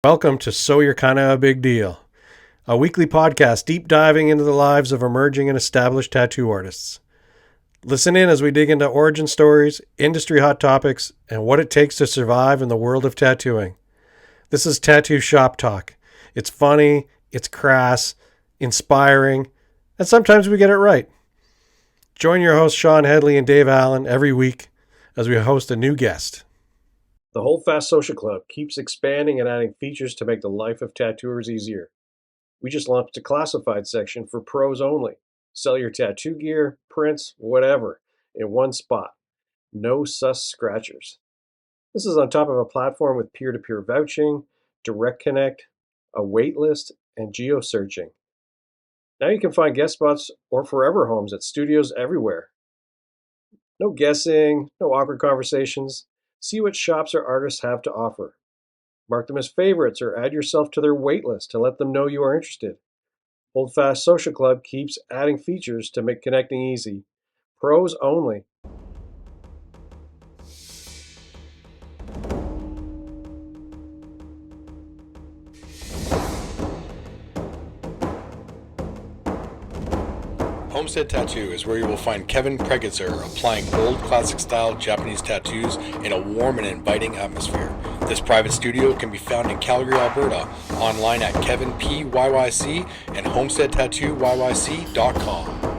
Welcome to So You're Kinda a Big Deal, a weekly podcast deep diving into the lives of emerging and established tattoo artists. Listen in as we dig into origin stories, industry hot topics, and what it takes to survive in the world of tattooing. This is Tattoo Shop Talk. It's funny, it's crass, inspiring, and sometimes we get it right. Join your hosts Shawn, Hedley, and Dave Allen every week as we host a new guest. The Holdfast Social Club keeps expanding and adding features to make the life of tattooers easier. We just launched a classified section for pros only. Sell your tattoo gear, prints, whatever, in one spot. No sus scratchers. This is on top of a platform with peer-to-peer vouching, direct connect, a wait list, and geo-searching. Now you can find guest spots or forever homes at studios everywhere. No guessing, no awkward conversations. See what shops or artists have to offer. Mark them as favorites or add yourself to their wait list to let them know you are interested. Holdfast Social Club keeps adding features to make connecting easy. Pros only. Homestead Tattoo is where you will find Kevin Pregitzer applying old classic style Japanese tattoos in a warm and inviting atmosphere. This private studio can be found in Calgary, Alberta, online at Kevin P. YYC and homesteadtattooyyc.com.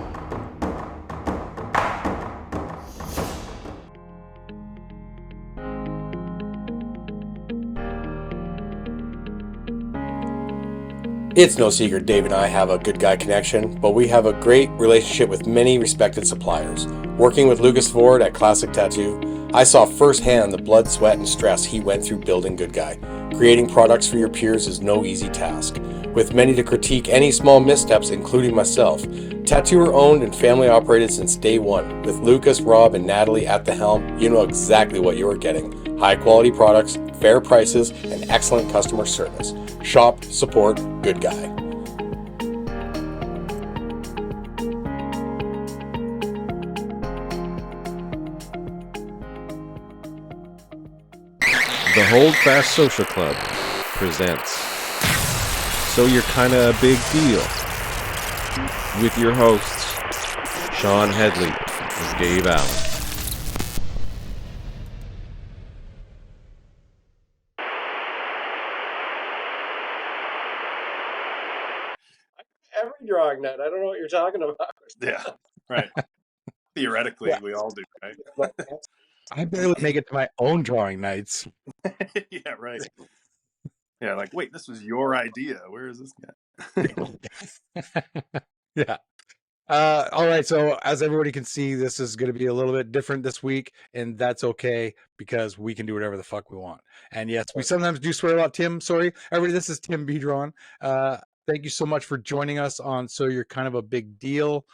It's no secret Dave and I have a good guy connection, but we have a great relationship with many respected suppliers. Working with Lucas Ford at Classic Tattoo, I saw firsthand the blood, sweat, and stress he went through building Good Guy. Creating products for your peers is no easy task. With many to critique any small missteps, including myself, tattooer owned and family operated since day one. With Lucas, Rob, and Natalie at the helm, you know exactly what you are getting. High quality products, fair prices, and excellent customer service. Shop, support, Good Guy. The Holdfast Social Club presents So You're Kinda a Big Deal with your hosts, Shawn Hedley and Dave Allen. Every drawing night. I don't know what you're talking about. Yeah, right. Theoretically, we all do, right? I barely make it to my own drawing nights. Yeah, right. Yeah, like, wait, this was your idea. Where is this guy? Yeah. All right. So as everybody can see, this is going to be a little bit different this week, and that's okay because we can do whatever the fuck we want. And yes, we sometimes do swear a lot. Tim, sorry, everybody. This is Tim Biedron. Thank you so much for joining us on So You're Kind of a Big Deal.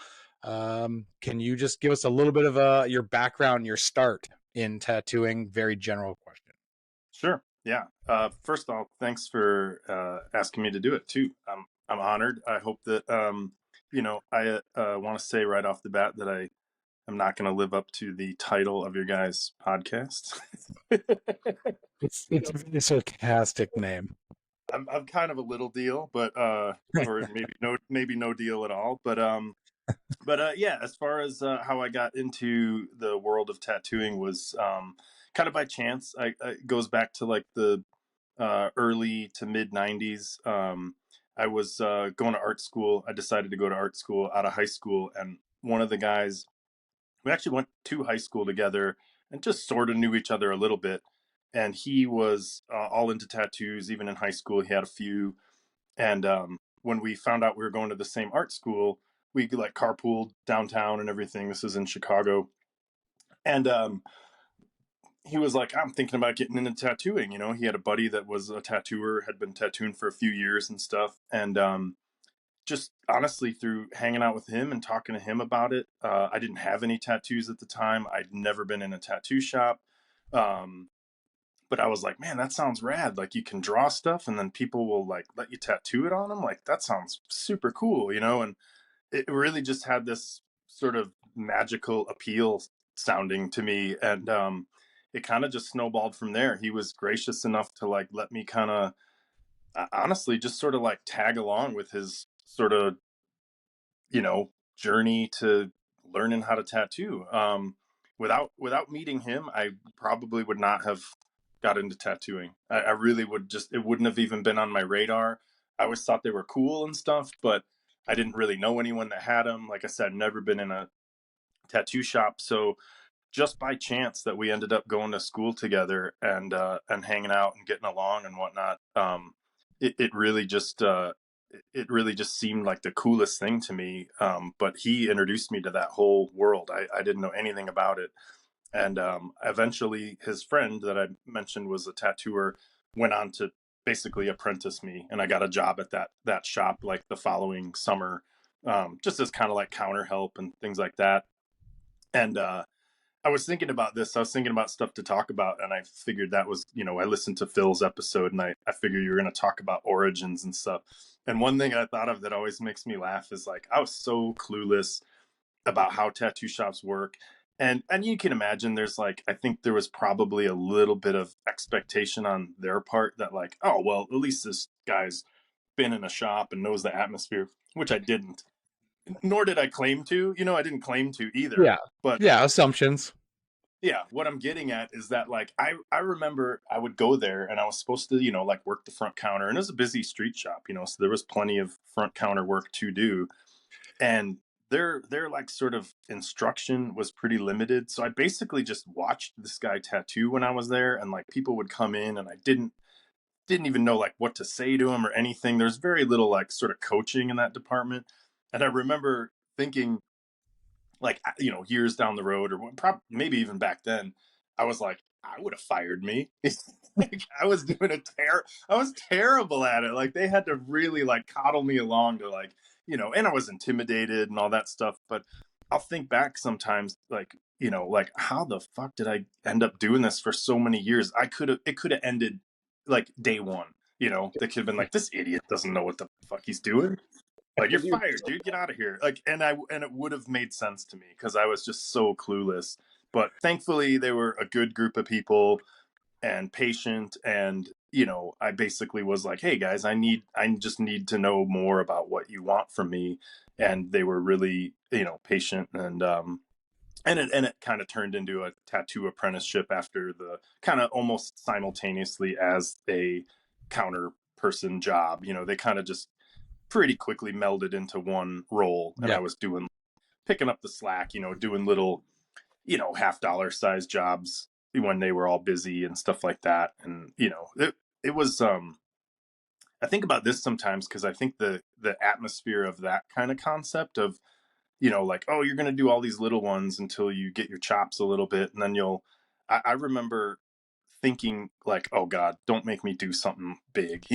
Can you just give us a little bit of your background, your start in tattooing? Very general question. Sure. Yeah. First of all, thanks for asking me to do it too. I'm honored. I hope that I want to say right off the bat that I am not going to live up to the title of your guys' podcast. It's a very sarcastic name. I'm kind of a little deal, but or maybe no deal at all. But yeah, as far as how I got into the world of tattooing was kind of by chance. It goes back to like the early to mid 90s. I was going to art school. I decided to go to art school out of high school, and one of the guys, we actually went to high school together and just sort of knew each other a little bit. And he was all into tattoos, even in high school. He had a few. And when we found out we were going to the same art school, we like carpooled downtown and everything. This is in Chicago. And he was like, I'm thinking about getting into tattooing. You know, he had a buddy that was a tattooer, had been tattooing for a few years and stuff. And just honestly, through hanging out with him and talking to him about it, I didn't have any tattoos at the time. I'd never been in a tattoo shop. But I was like, man, that sounds rad. Like you can draw stuff and then people will like let you tattoo it on them. Like that sounds super cool, you know? And it really just had this sort of magical appeal sounding to me. And it kind of just snowballed from there. He was gracious enough to like let me kind of honestly just sort of like tag along with his sort of, journey to learning how to tattoo. Without meeting him, I probably would not have got into tattooing. I really would just, it wouldn't have even been on my radar. I always thought they were cool and stuff, but I didn't really know anyone that had them. Like I said, never been in a tattoo shop. So just by chance that we ended up going to school together and hanging out and getting along and whatnot. It really just it really just seemed like the coolest thing to me. But he introduced me to that whole world. I didn't know anything about it, and eventually his friend that I mentioned was a tattooer went on to basically apprentice me, and I got a job at that shop like the following summer, just as kind of like counter help and things like that. And I was thinking about this. I was thinking about stuff to talk about, and I figured that was, I listened to Phil's episode, and I figured you were going to talk about origins and stuff. And one thing I thought of that always makes me laugh is like I was so clueless about how tattoo shops work. And you can imagine there's like, I think there was probably a little bit of expectation on their part that like, oh well, at least this guy's been in a shop and knows the atmosphere, which I didn't. Nor did I claim to. I didn't claim to either. Yeah. But Yeah. Assumptions. yeah, what I'm getting at is that like I remember I would go there and I was supposed to, like work the front counter, and it was a busy street shop, so there was plenty of front counter work to do. And their like sort of instruction was pretty limited. So I basically just watched this guy tattoo when I was there, and like people would come in and I didn't even know like what to say to him or anything. There's very little like sort of coaching in that department. And I remember thinking, like, years down the road, or maybe even back then, I was like, I would have fired me. Like, I was terrible at it. Like they had to really like coddle me along to like, and I was intimidated and all that stuff. But I'll think back sometimes, like, like how the fuck did I end up doing this for so many years? It could have ended like day one. They could have been like, this idiot doesn't know what the fuck he's doing. Like, you're fired, dude, get out of here. Like, and it would have made sense to me because I was just so clueless. But thankfully they were a good group of people and patient. And I basically was like, hey guys, I just need to know more about what you want from me. And they were really, patient. And it kind of turned into a tattoo apprenticeship after the kind of almost simultaneously as a counter person job. They kind of just pretty quickly melded into one role. And Yeah. I was picking up the slack, doing little, $50 size jobs when they were all busy and stuff like that. And, it was, I think about this sometimes because I think the atmosphere of that kind of concept of, like, oh, you're going to do all these little ones until you get your chops a little bit. And then I remember thinking like, oh God, don't make me do something big,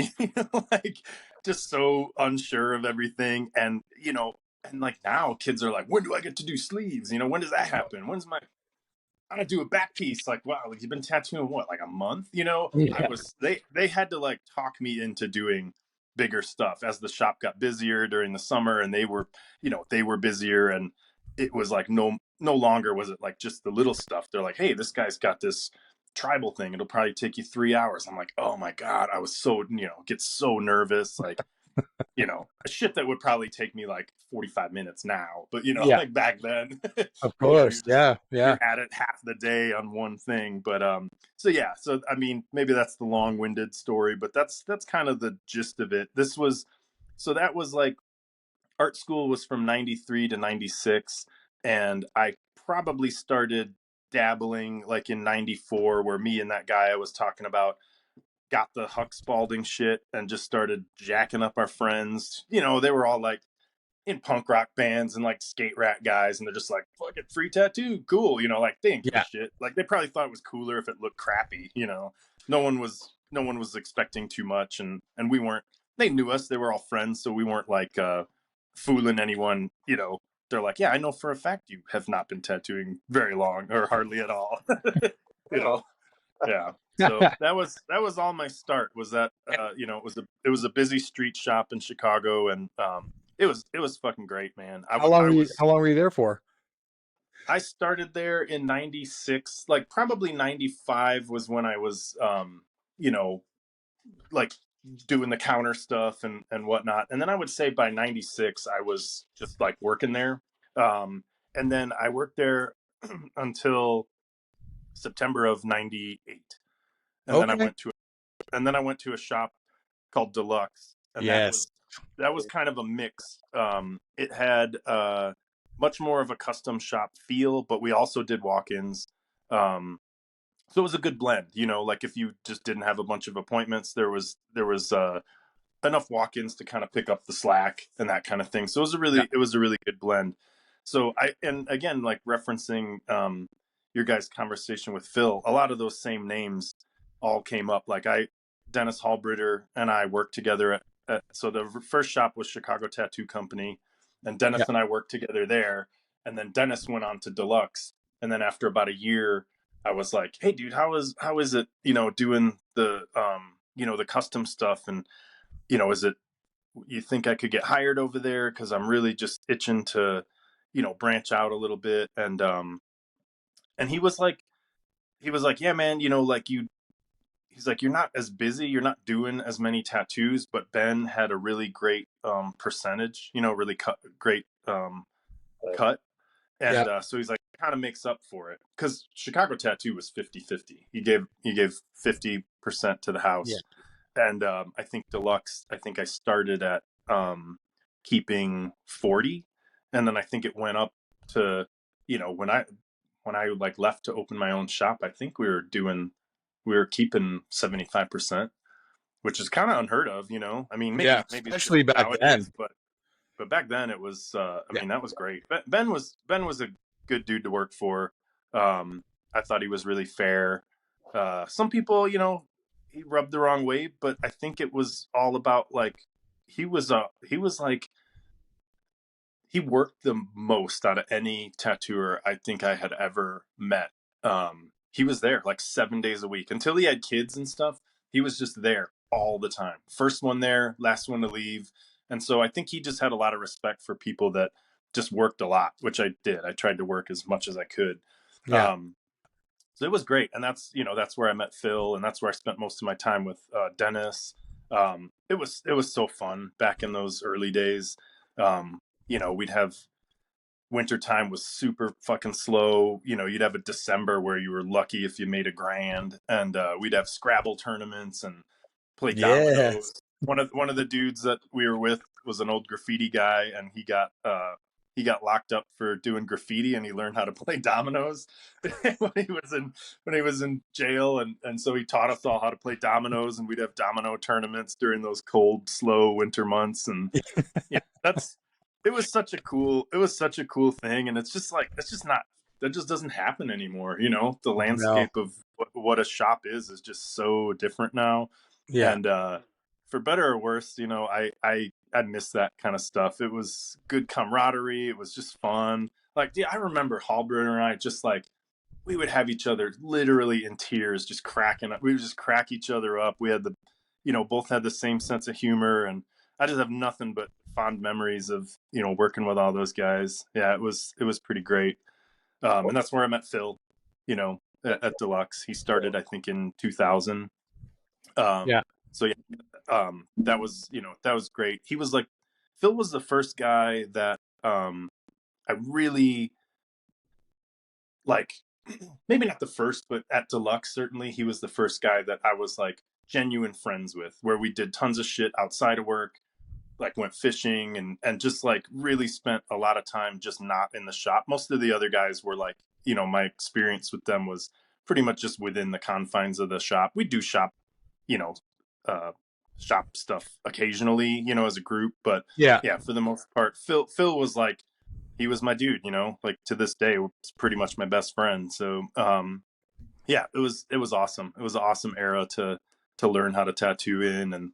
like just so unsure of everything. And, and like now kids are like, when do I get to do sleeves? When does that happen? When's my, I gotta do a back piece. Like, wow, like you've been tattooing what, like a month? Yeah. They had to like talk me into doing bigger stuff as the shop got busier during the summer, and they were busier, and it was like no longer was it like just the little stuff. They're like, hey, this guy's got this tribal thing. It'll probably take you 3 hours. I'm like, oh my God, I was so, get so nervous. Like, a shit that would probably take me like 45 minutes now. But, Yeah. like back then, Of course. Yeah. Yeah. you're at it half the day on one thing. But so yeah, so I mean, maybe that's the long-winded story, but that's kind of the gist of it. That was like art school was from 93 to 96, and I probably started dabbling like in 94, where me and that guy I was talking about got the Huck Spalding shit and just started jacking up our friends. They were all like in punk rock bands and like skate rat guys, and they're just like, fuck it, free tattoo, cool. Like they didn't give a Yeah. shit. Like they probably thought it was cooler if it looked crappy. No one was expecting too much, and we weren't. They knew us. They were all friends, so we weren't like fooling anyone. They're like, yeah, I know for a fact you have not been tattooing very long or hardly at all. you know yeah. So that was all my start. Was that it was a busy street shop in Chicago, and it was fucking great, man. How long were you there for? I started there in 96, like probably 95 was when I was you know like doing the counter stuff and whatnot. And then I would say by 96, I was just like working there. And then I worked there until September of 98. And then I Okay. went to, a shop called Deluxe. And Yes. that was kind of a mix. It had, much more of a custom shop feel, but we also did walk-ins. So it was a good blend, like if you just didn't have a bunch of appointments, there was enough walk-ins to kind of pick up the slack and that kind of thing. So Yeah. it was a really good blend. So and again, like referencing your guys' conversation with Phil, a lot of those same names all came up. Like Dennis Hallbritter and I worked together so the first shop was Chicago Tattoo Company, and Yeah. Dennis and I worked together there. And then Dennis went on to Deluxe. And then after about a year, I was like, "Hey, dude, how is it, doing the the custom stuff, and is it, you think I could get hired over there? Because I'm really just itching to, branch out a little bit." And he was like, "Yeah, man, like he's like, you're not as busy, you're not doing as many tattoos, but Ben had a really great percentage, really great cut." Yeah. And so he's like, kind of makes up for it, because Chicago Tattoo was 50-50. He gave 50% to the Yeah. house. And I think Deluxe, I think I started at keeping 40, and then I think it went up to, when I like left to open my own shop, I think we were keeping 75%, which is kind of unheard of. I mean, Yeah. maybe it's Especially different back then. nowadays, but back then it was, I Yeah. mean, that was great. Ben was a good dude to work for. I thought he was really fair. Some people, he rubbed the wrong way, but I think it was all about, like, he was like, he worked the most out of any tattooer I think I had ever met. He was there like 7 days a week until he had kids and stuff. He was just there all the time. First one there, last one to leave. And so I think he just had a lot of respect for people that just worked a lot, which I did. I tried to work as much as I could. Yeah. Um, so it was great. And that's where I met Phil, and that's where I spent most of my time with Dennis. It was so fun back in those early days. We'd have, wintertime was super fucking slow. You'd have a December where you were lucky if you made a grand, and we'd have Scrabble tournaments and play Yes. dominoes. One of the dudes that we were with was an old graffiti guy, and he got locked up for doing graffiti, and he learned how to play dominoes when he was in jail, and so he taught us all how to play dominoes, and we'd have domino tournaments during those cold, slow winter months. And yeah, it was such a cool thing. And it's just like, it's just not, that just doesn't happen anymore. The No. landscape of what a shop is just so different now. Yeah. And for better or worse, I miss that kind of stuff. It was good camaraderie. It was just fun. Like, yeah, I remember Hallbrenner and I just like, we would have each other literally in tears, just cracking up. We would just crack each other up. We had both had the same sense of humor, and I just have nothing but fond memories of, working with all those guys. Yeah, it was pretty great. And that's where I met Phil, at Deluxe. He started, I think, in 2000. Yeah. So yeah, that was great. Phil was the first guy that I really like. Maybe not the first, but at Deluxe, certainly he was the first guy that I was like genuine friends with, where we did tons of shit outside of work, like went fishing, and just like really spent a lot of time just not in the shop. Most of the other guys were like, my experience with them was pretty much just within the confines of the shop. We do you know, uh, shop stuff occasionally, as a group, but Yeah. yeah, for the most part, Phil was like, he was my dude, like to this day, it's pretty much my best friend. So, yeah, it was awesome. It was an awesome era to learn how to tattoo in, and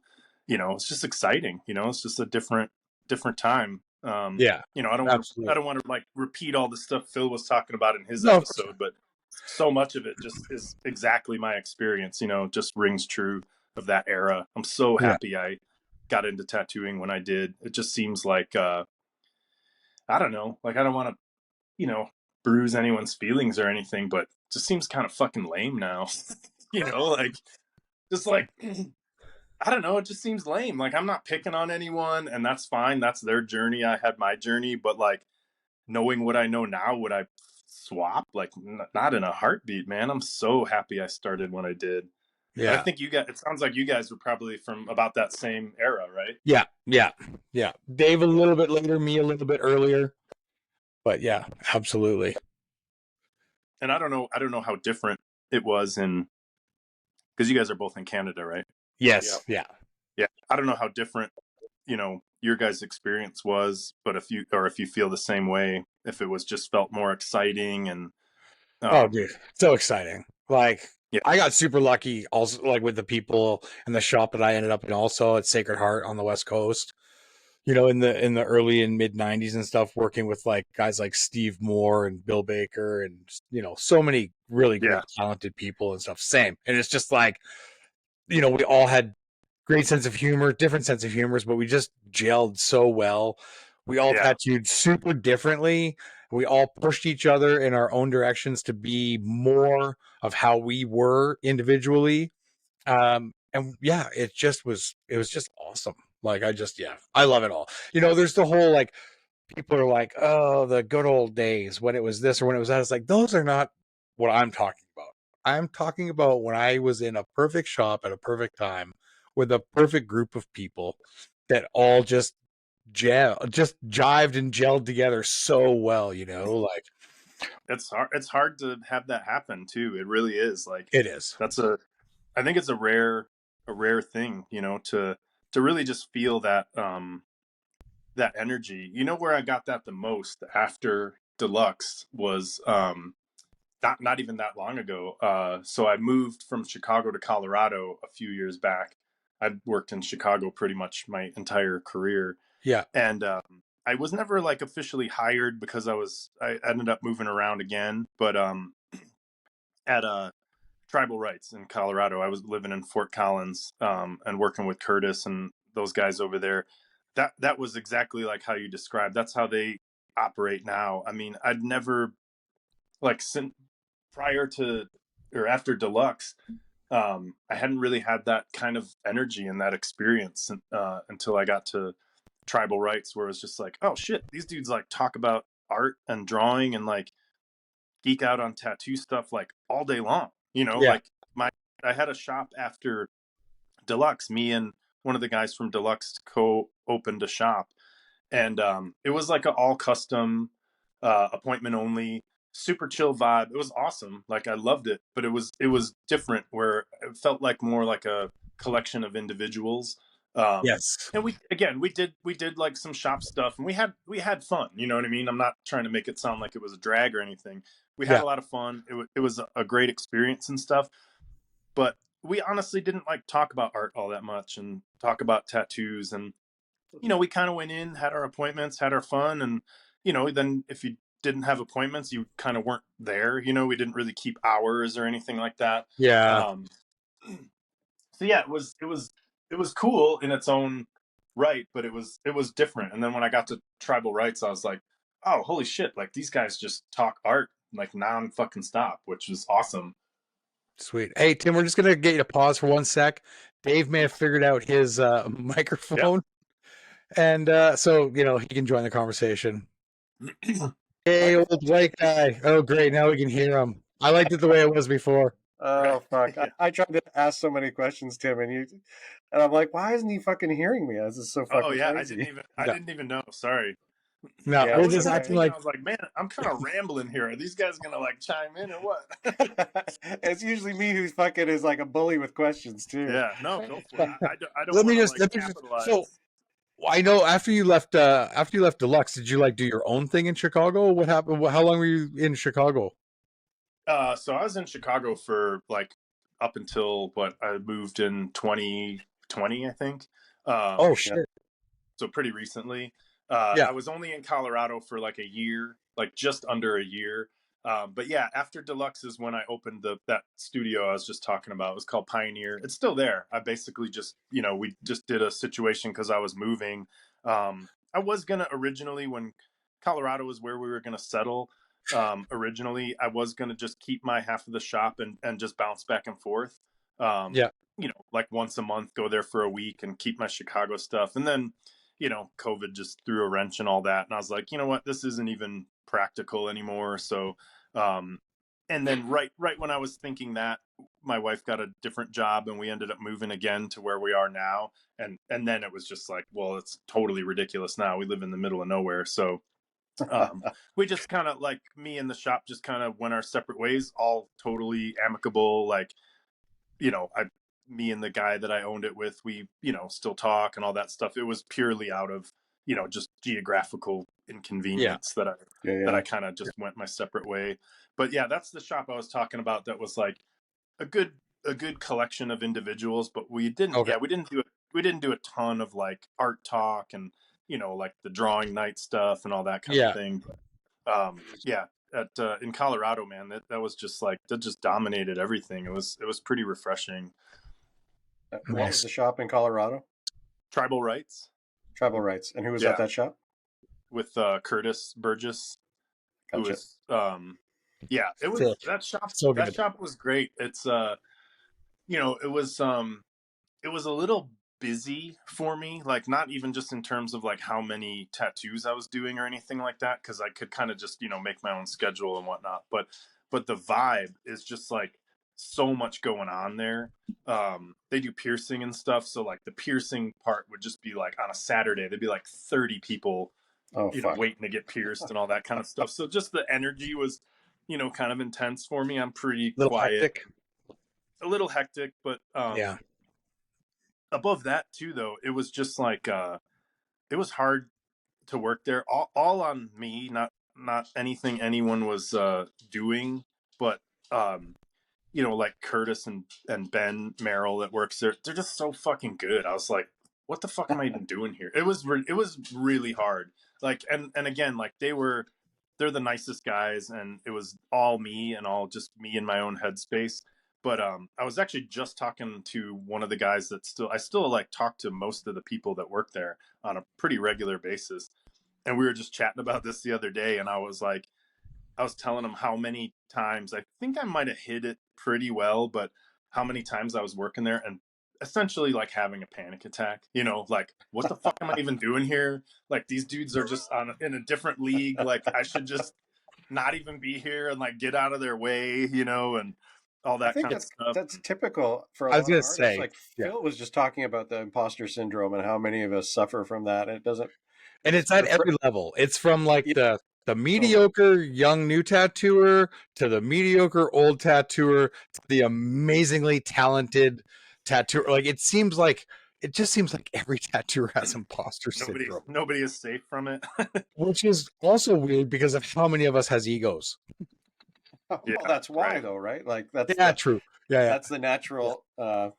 it's just exciting. It's just a different time. Yeah. I Absolutely. don't want to like repeat all the stuff Phil was talking about in his No, of course not. episode, but so much of it just is exactly my experience. Just rings true of that era. I'm so Yeah. happy I got into tattooing when I did. It just seems like, I don't know, like I don't want to, bruise anyone's feelings or anything, but it just seems kind of fucking lame now. Like, just like, I don't know. It just seems lame. Like, I'm not picking on anyone, and that's fine. That's their journey. I had my journey, but like, knowing what I know now, would I swap? Like, not in a heartbeat, man. I'm so happy I started when I did. And I Yeah. think you guys, it sounds like you guys were probably from about that same era, right? Yeah. Yeah. Yeah. Dave a little bit later, me a little bit earlier. But yeah, absolutely. And I don't know how different it was in, because you guys are both in Canada, right? Yes. Yeah. Yeah. I don't know how different, your guys' experience was, but if you feel the same way, if it was just felt more exciting and, Oh, um, dude, so exciting. Like, yeah, I got super lucky also, like, with the people and the shop that I ended up in also at Sacred Heart on the West Coast. In the early and mid 90s and stuff, working with like guys like Steve Moore and Bill Baker and so many really yeah, great talented people and stuff. Same. And it's just like, we all had great sense of humor, different sense of humors, but we just gelled so well. We all yeah, tattooed super differently. We all pushed each other in our own directions to be more of how we were individually. And yeah, it was just awesome. Like, yeah, I love it all. There's the whole, like, people are like, oh, the good old days when it was this or when it was that. It's like, those are not what I'm talking about. I'm talking about when I was in a perfect shop at a perfect time with a perfect group of people that all just just jived and gelled together so well, like it's hard to have that happen too. It really is. Like, it is. that's a I think it's a rare thing, to really just feel that that energy. You know where I got that the most after Deluxe was not even that long ago. So I moved from Chicago to Colorado a few years back. I'd worked in Chicago pretty much my entire career, Yeah. and I was never like officially hired because I ended up moving around again. But at Tribal Rights in Colorado, I was living in Fort Collins, and working with Curtis and those guys over there. That was exactly like how you described. That's how they operate now. I mean, I'd never like prior to or after Deluxe, I hadn't really had that kind of energy and that experience until I got to Tribal Rights, where it was just like, oh shit, these dudes like talk about art and drawing and like geek out on tattoo stuff like all day long. Yeah. Like my I had a shop after Deluxe. Me and one of the guys from Deluxe co-opened a shop, and it was like an all custom, appointment only, super chill vibe. It was awesome. Like, I loved it, but it was different, where it felt like more like a collection of individuals. Yes. And we did like some shop stuff, and we had fun. You know what I mean? I'm not trying to make it sound like it was a drag or anything. We had Yeah. a lot of fun. It was a great experience and stuff, but we honestly didn't like talk about art all that much and talk about tattoos. And we kind of went in, had our appointments, had our fun, and then if you didn't have appointments, you kind of weren't there. We didn't really keep hours or anything like that. Yeah. Um, so yeah, it was cool in its own right, but it was different. And then when I got to Tribal Rights, I was like, oh, holy shit! Like, these guys just talk art like non fucking stop, which was awesome. Sweet. Hey, Tim, we're just going to get you to pause for 1 sec. Dave may have figured out his Yeah. microphone. And so, he can join the conversation. Hey, Microphone old check. white guy. Oh, great. Now we can hear him. I liked it the way it was before. Oh Right. fuck! Yeah. I tried to ask so many questions, Tim, and I'm like, why isn't he fucking hearing me? This is so Oh fucking yeah, I didn't crazy. even I No, didn't even know. Sorry. no, I Yeah, we're it's was just even acting okay. thinking, like, I was like, man, I'm kind of rambling here. Are these guys gonna like chime in or what? It's usually me who's fucking is like a bully with questions too. Yeah, no, go for it. I don't let me want to just, like let me just, so capitalize. I know after you left Deluxe, did you like do your own thing in Chicago? What happened? How long were you in Chicago? So I was in Chicago for like up until what I moved in 2020, I think. Oh, Um, Yeah. shit. so pretty recently. Yeah. I was only in Colorado for like a year, like just under a year. But yeah, after Deluxe is when I opened that studio I was just talking about. It was called Pioneer. It's still there. I basically just, we just did a situation because I was moving. I was gonna originally, when Colorado was where we were gonna settle. Originally, I was gonna just keep my half of the shop and just bounce back and forth. Um, Yeah. like once a month, go there for a week and keep my Chicago stuff. And then, COVID just threw a wrench and all that. And I was like, you know what, this isn't even practical anymore. So, and then right when I was thinking that, my wife got a different job and we ended up moving again to where we are now. And then it was just like, well, it's totally ridiculous now. We live in the middle of nowhere. So, we just kind of, like, me and the shop just kind of went our separate ways, all totally amicable. Like, me and the guy that I owned it with, we, still talk and all that stuff. It was purely out of, just geographical inconvenience that I kind of just went my separate way. But yeah, that's the shop I was talking about. That was like a good collection of individuals, but we didn't do a ton of like art talk and, like the drawing night stuff and all that kind of thing. Yeah, in Colorado, man, that was just like, that just dominated everything. It was pretty refreshing. What was the shop in Colorado? Tribal Rights. Tribal Rights. And who was at that shop? With Curtis Burgess. Gotcha. Who was it was that shop. So that shop was great. It's it was a little busy for me, like not even just in terms of like how many tattoos I was doing or anything like that, because I could kind of just make my own schedule and whatnot, but the vibe is just like so much going on there. They do piercing and stuff, so like the piercing part would just be like on a Saturday there'd be like 30 people waiting to get pierced and all that kind of stuff. So just the energy was kind of intense for me. I'm pretty quiet. A little hectic, but above that too, though, it was just like it was hard to work there. All on me, not anything anyone was doing, but like Curtis and Ben Merrill that works there, they're just so fucking good. I was like, what the fuck am I even doing here? It was really hard. Like, and again, like they're the nicest guys, and it was all me and all just me in my own headspace. But I was actually just talking to one of the guys that I still like talk to most of the people that work there on a pretty regular basis. And we were just chatting about this the other day, and I was telling him how many times, I think I might have hit it pretty well, but how many times I was working there and essentially like having a panic attack, like, what the fuck am I even doing here? Like, these dudes are just in a different league. Like, I should just not even be here and like get out of their way, and all that kind of stuff. That's typical for a lot of artists. Like Phil was just talking about the imposter syndrome and how many of us suffer from that. And it's at every level. It's from like the mediocre young new tattooer to the mediocre old tattooer to the amazingly talented tattooer. Like it just seems like every tattooer has imposter syndrome. Nobody is safe from it. Which is also weird because of how many of us has egos. Well, that's why, though, right? Like that's true. Yeah, that's the natural. I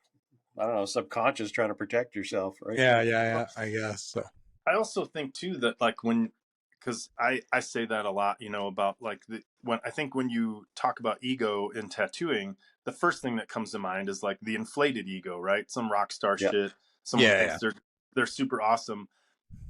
don't know, subconscious trying to protect yourself, right? Yeah. I guess so. I also think too that like because I say that a lot, about like when you talk about ego in tattooing, the first thing that comes to mind is like the inflated ego, right? Some rock star shit. Someone thinks they're super awesome.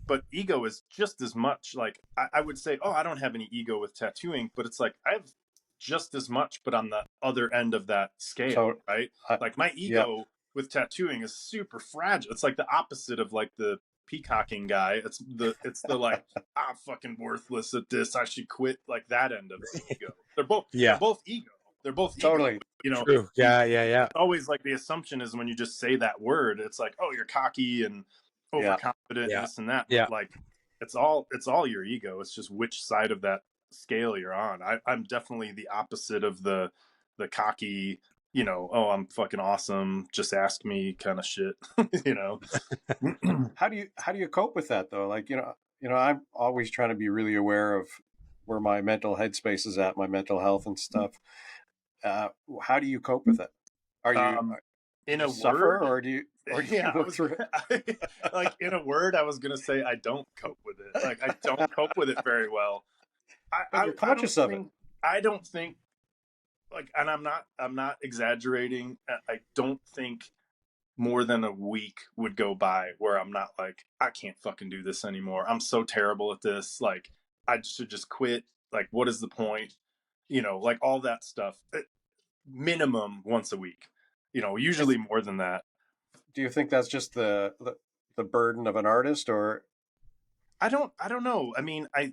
But ego is just as much like, I would say, I don't have any ego with tattooing, but it's like I have just as much, but on the other end of that scale, right? Like my ego with tattooing is super fragile. It's like the opposite of like the peacocking guy. It's the like, I'm fucking worthless at this, I should quit, like that end of the ego. They're both ego. They're both totally ego, True. Yeah. Always like the assumption is when you just say that word, it's like, oh, you're cocky and overconfident, this and that. Yeah. Like it's all your ego. It's just which side of that scale you're on. I'm definitely the opposite of the cocky, I'm fucking awesome, just ask me kind of shit. How do you cope with that though? Like, I'm always trying to be really aware of where my mental headspace is at, my mental health and stuff. How do you cope with it? Are you in a suffer, word, or do you look through it? Like in a word, I was gonna say I don't cope with it. Like I don't cope with it very well. You're conscious of it. I don't think, like, and I'm not exaggerating. I don't think more than a week would go by where I'm not like, I can't fucking do this anymore. I'm so terrible at this. Like, I should just quit. Like, what is the point? Like all that stuff. Minimum once a week. usually more than that. Do you think that's just the burden of an artist, or I don't know. I mean, I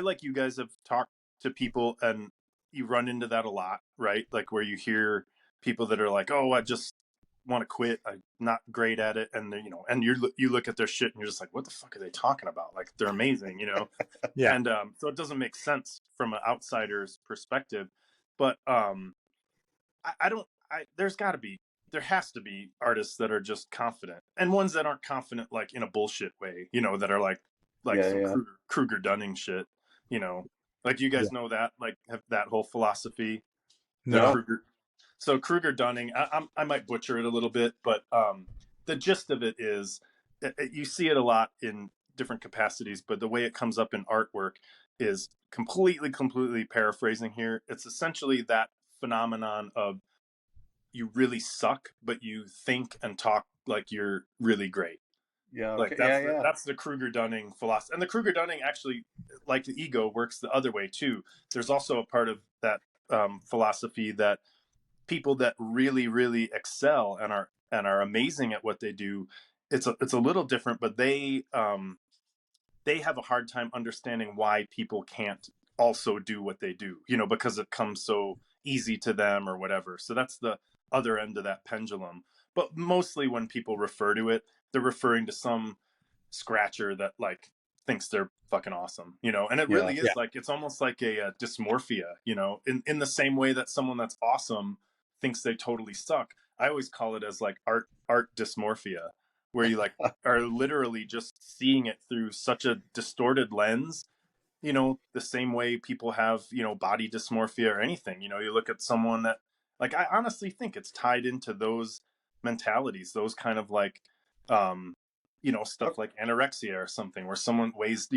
like you guys have talked to people and you run into that a lot, right? Like where you hear people that are like, "Oh, I just want to quit. I'm not great at it." And and you look at their shit and you're just like, "What the fuck are they talking about? Like they're amazing, Yeah. And so it doesn't make sense from an outsider's perspective. But I don't. There has to be artists that are just confident, and ones that aren't confident like in a bullshit way, that are like yeah, some yeah, Kruger Dunning shit, like you Yeah. guys know that, like have that whole philosophy, the No. Kruger. So Kruger Dunning, I might butcher it a little bit, but the gist of it is, you see it a lot in different capacities, but the way it comes up in artwork is completely paraphrasing here. It's essentially that phenomenon of you really suck, but you think and talk like you're really great. yeah. Like Okay, yeah, yeah, that's the Kruger Dunning philosophy, and the Kruger Dunning actually, like the ego, works the other way too. There's also a part of that philosophy that people that really excel and are amazing at what they do, it's a little different, but they have a hard time understanding why people can't also do what they do, because it comes so easy to them or whatever. So that's the other end of that pendulum. But mostly when people refer to it, they're referring to some scratcher that like thinks they're fucking awesome, and it yeah, really Yeah. is like, it's almost like a dysmorphia, in the same way that someone that's awesome thinks they totally suck. I always call it as like art dysmorphia, where you like are literally just seeing it through such a distorted lens, the same way people have, body dysmorphia or anything. You look at someone that, like, I honestly think it's tied into those mentalities, those kind of like, stuff like anorexia or something, where someone weighs,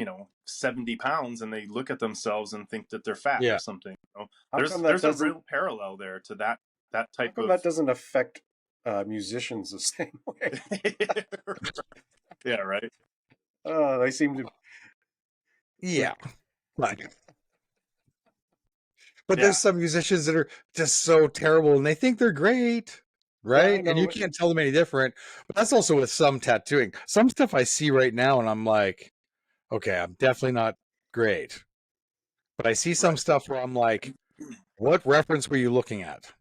70 pounds and they look at themselves and think that they're fat or Yeah. something. How come that There's a doesn't? real parallel there to that How type come of. that doesn't affect musicians the same way? Yeah, right. They seem to. Yeah. But Yeah. there's some musicians that are just so terrible and they think they're great. Yeah, I Right. And know. you can't tell them any different. But that's also with some tattooing. Some stuff I see right now and I'm like, okay, I'm definitely not great. But I see some Right. stuff where I'm like, what reference were you looking at?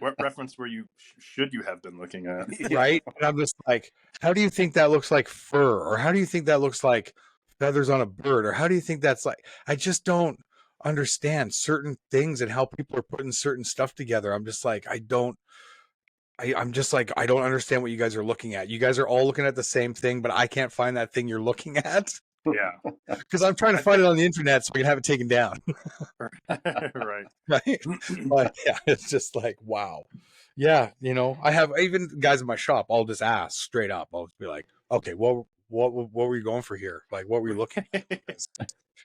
What reference were you should you have been looking at? Yeah. Right. And I'm just like, how do you think that looks like fur? Or how do you think that looks like feathers on a bird? Or how do you think that's like, I just don't understand certain things and how people are putting certain stuff together. I'm just like, I'm just like, I don't understand what you guys are looking at. You guys are all looking at the same thing, but I can't find that thing you're looking at Yeah. because I'm trying to I find think it on the internet so I can have it taken down. right. Right. But yeah, it's just like, wow. Yeah. I have even guys in my shop, I'll just ask straight up. I'll be like, okay, what were you going for here? Like, what were you looking at?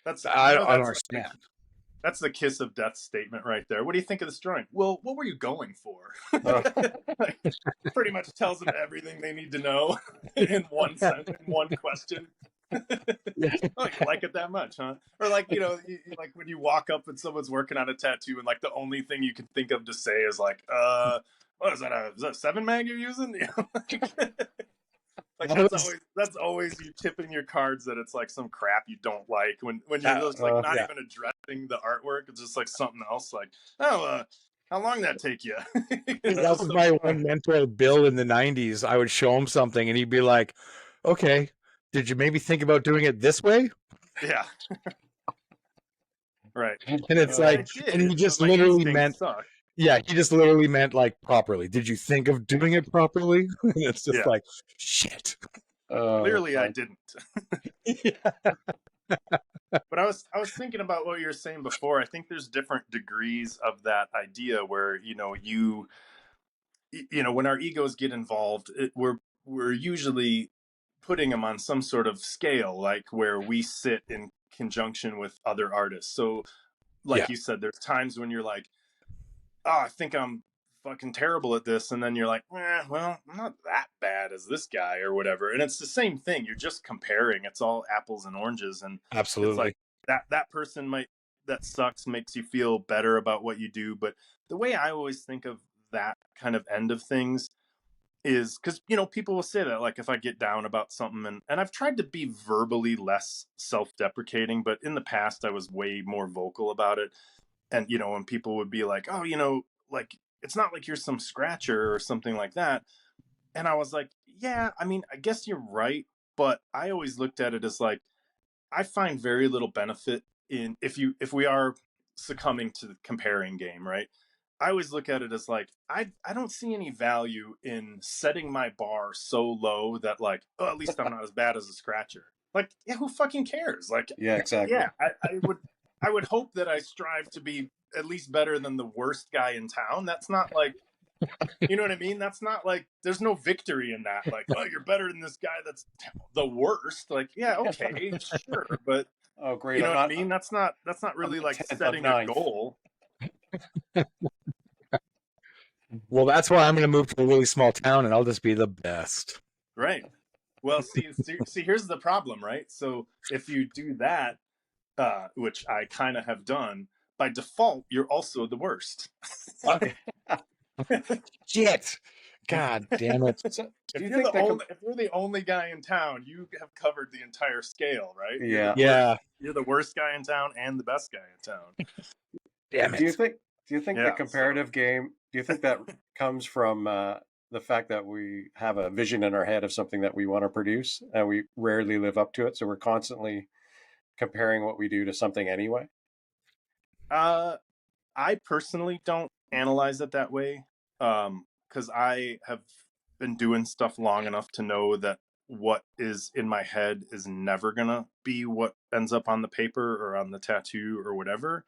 That's I don't that's like understand. that's the kiss of death statement right there. What do you think of this drawing? Well, what were you going for? Uh, Like, pretty much tells them everything they need to know in one sentence, in one question. Yeah. Oh, you like it that much, huh? Or like, like when you walk up and someone's working on a tattoo and like the only thing you can think of to say is like, what is that? Is that 7 mag you're using? Like that's always you tipping your cards that it's like some crap you don't like when you're just like not Yeah. even addressing the artwork. It's just like something else. Like, oh, how long did that take you? That was my one mentor, Bill, in the 90s. I would show him something and he'd be like, okay, did you maybe think about doing it this way? Yeah, right. And it's And like, it and he did, but just my literally instincts meant, suck. yeah, he just literally meant like properly. Did you think of doing it properly? And it's just Yeah, like, shit. clearly I God. didn't. Yeah. But I was thinking about what you were saying before. I think there's different degrees of that idea where when our egos get involved, we're usually putting them on some sort of scale, like where we sit in conjunction with other artists. So, Yeah, like you said, there's times when you're like, oh, I think I'm fucking terrible at this, and then you're like, well, I'm not that bad as this guy or whatever. And it's the same thing. You're just comparing. It's all apples and oranges, and it's like absolutely. that person that sucks makes you feel better about what you do. But the way I always think of that kind of end of things is because, people will say that, like, if I get down about something, and I've tried to be verbally less self-deprecating, but in the past I was way more vocal about it. And, when people would be like, oh, like, it's not like you're some scratcher or something like that. And I was like, yeah, I mean, I guess you're right. But I always looked at it as like, I find very little benefit in if we are succumbing to the comparing game, right? I always look at it as like, I don't see any value in setting my bar so low that, like, oh, at least I'm not as bad as a scratcher. Like, yeah, who fucking cares? Like, Yeah, exactly. yeah, I would hope that I strive to be at least better than the worst guy in town. That's not like, you know what I mean? That's not like, there's no victory in that. Like, oh, you're better than this guy that's the worst. Like, yeah, okay, sure, but Oh, great. you know I'm what I not. mean? That's not I'm really not like 10th, I'm setting a 9th. goal. Well, that's why I'm going to move to a really small town, and I'll just be the best. Right. Well, see, here's the problem, right? So if you do that, which I kind of have done, by default, you're also the worst. Shit. God damn it. So, If do you you're think if you're the only guy in town, you have covered the entire scale, right? Yeah. Yeah. You're the worst guy in town and the best guy in town. Damn Do you it. think? Do you think the Yeah, comparative game? Do you think that comes from the fact that we have a vision in our head of something that we want to produce, and we rarely live up to it? So we're constantly comparing what we do to something anyway. I personally don't analyze it that way, because I have been doing stuff long enough to know that what is in my head is never gonna be what ends up on the paper or on the tattoo or whatever.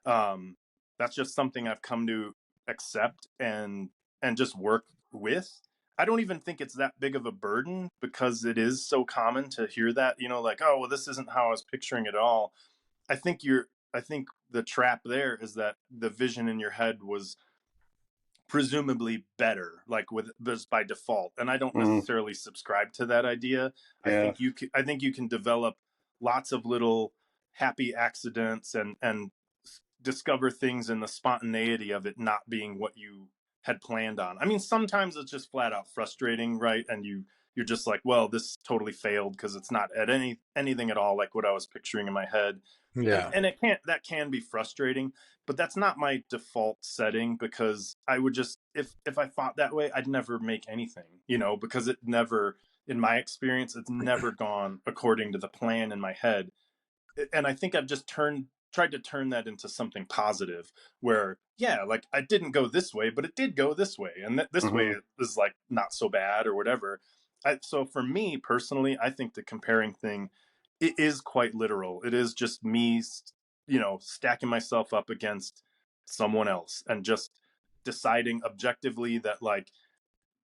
Um, that's just something I've come to accept and just work with. I don't even think it's that big of a burden because it is so common to hear that, like, oh, well, this isn't how I was picturing it all. I think I think the trap there is that the vision in your head was presumably better, like with just by default. And I don't necessarily subscribe to that idea. Yeah. I think you can develop lots of little happy accidents and discover things in the spontaneity of it not being what you had planned on. I mean, sometimes it's just flat out frustrating, right? And you're just like, well, this totally failed because it's not at anything at all like what I was picturing in my head. Yeah. And that can be frustrating, but that's not my default setting, because I would just, if I thought that way, I'd never make anything, because it never, in my experience, it's never gone according to the plan in my head. And I think I've just tried to turn that into something positive, where, yeah, like, I didn't go this way, but it did go this way, and this way is like not so bad or whatever. So for me personally, I think the comparing thing, it is quite literal. It is just me, stacking myself up against someone else and just deciding objectively that, like,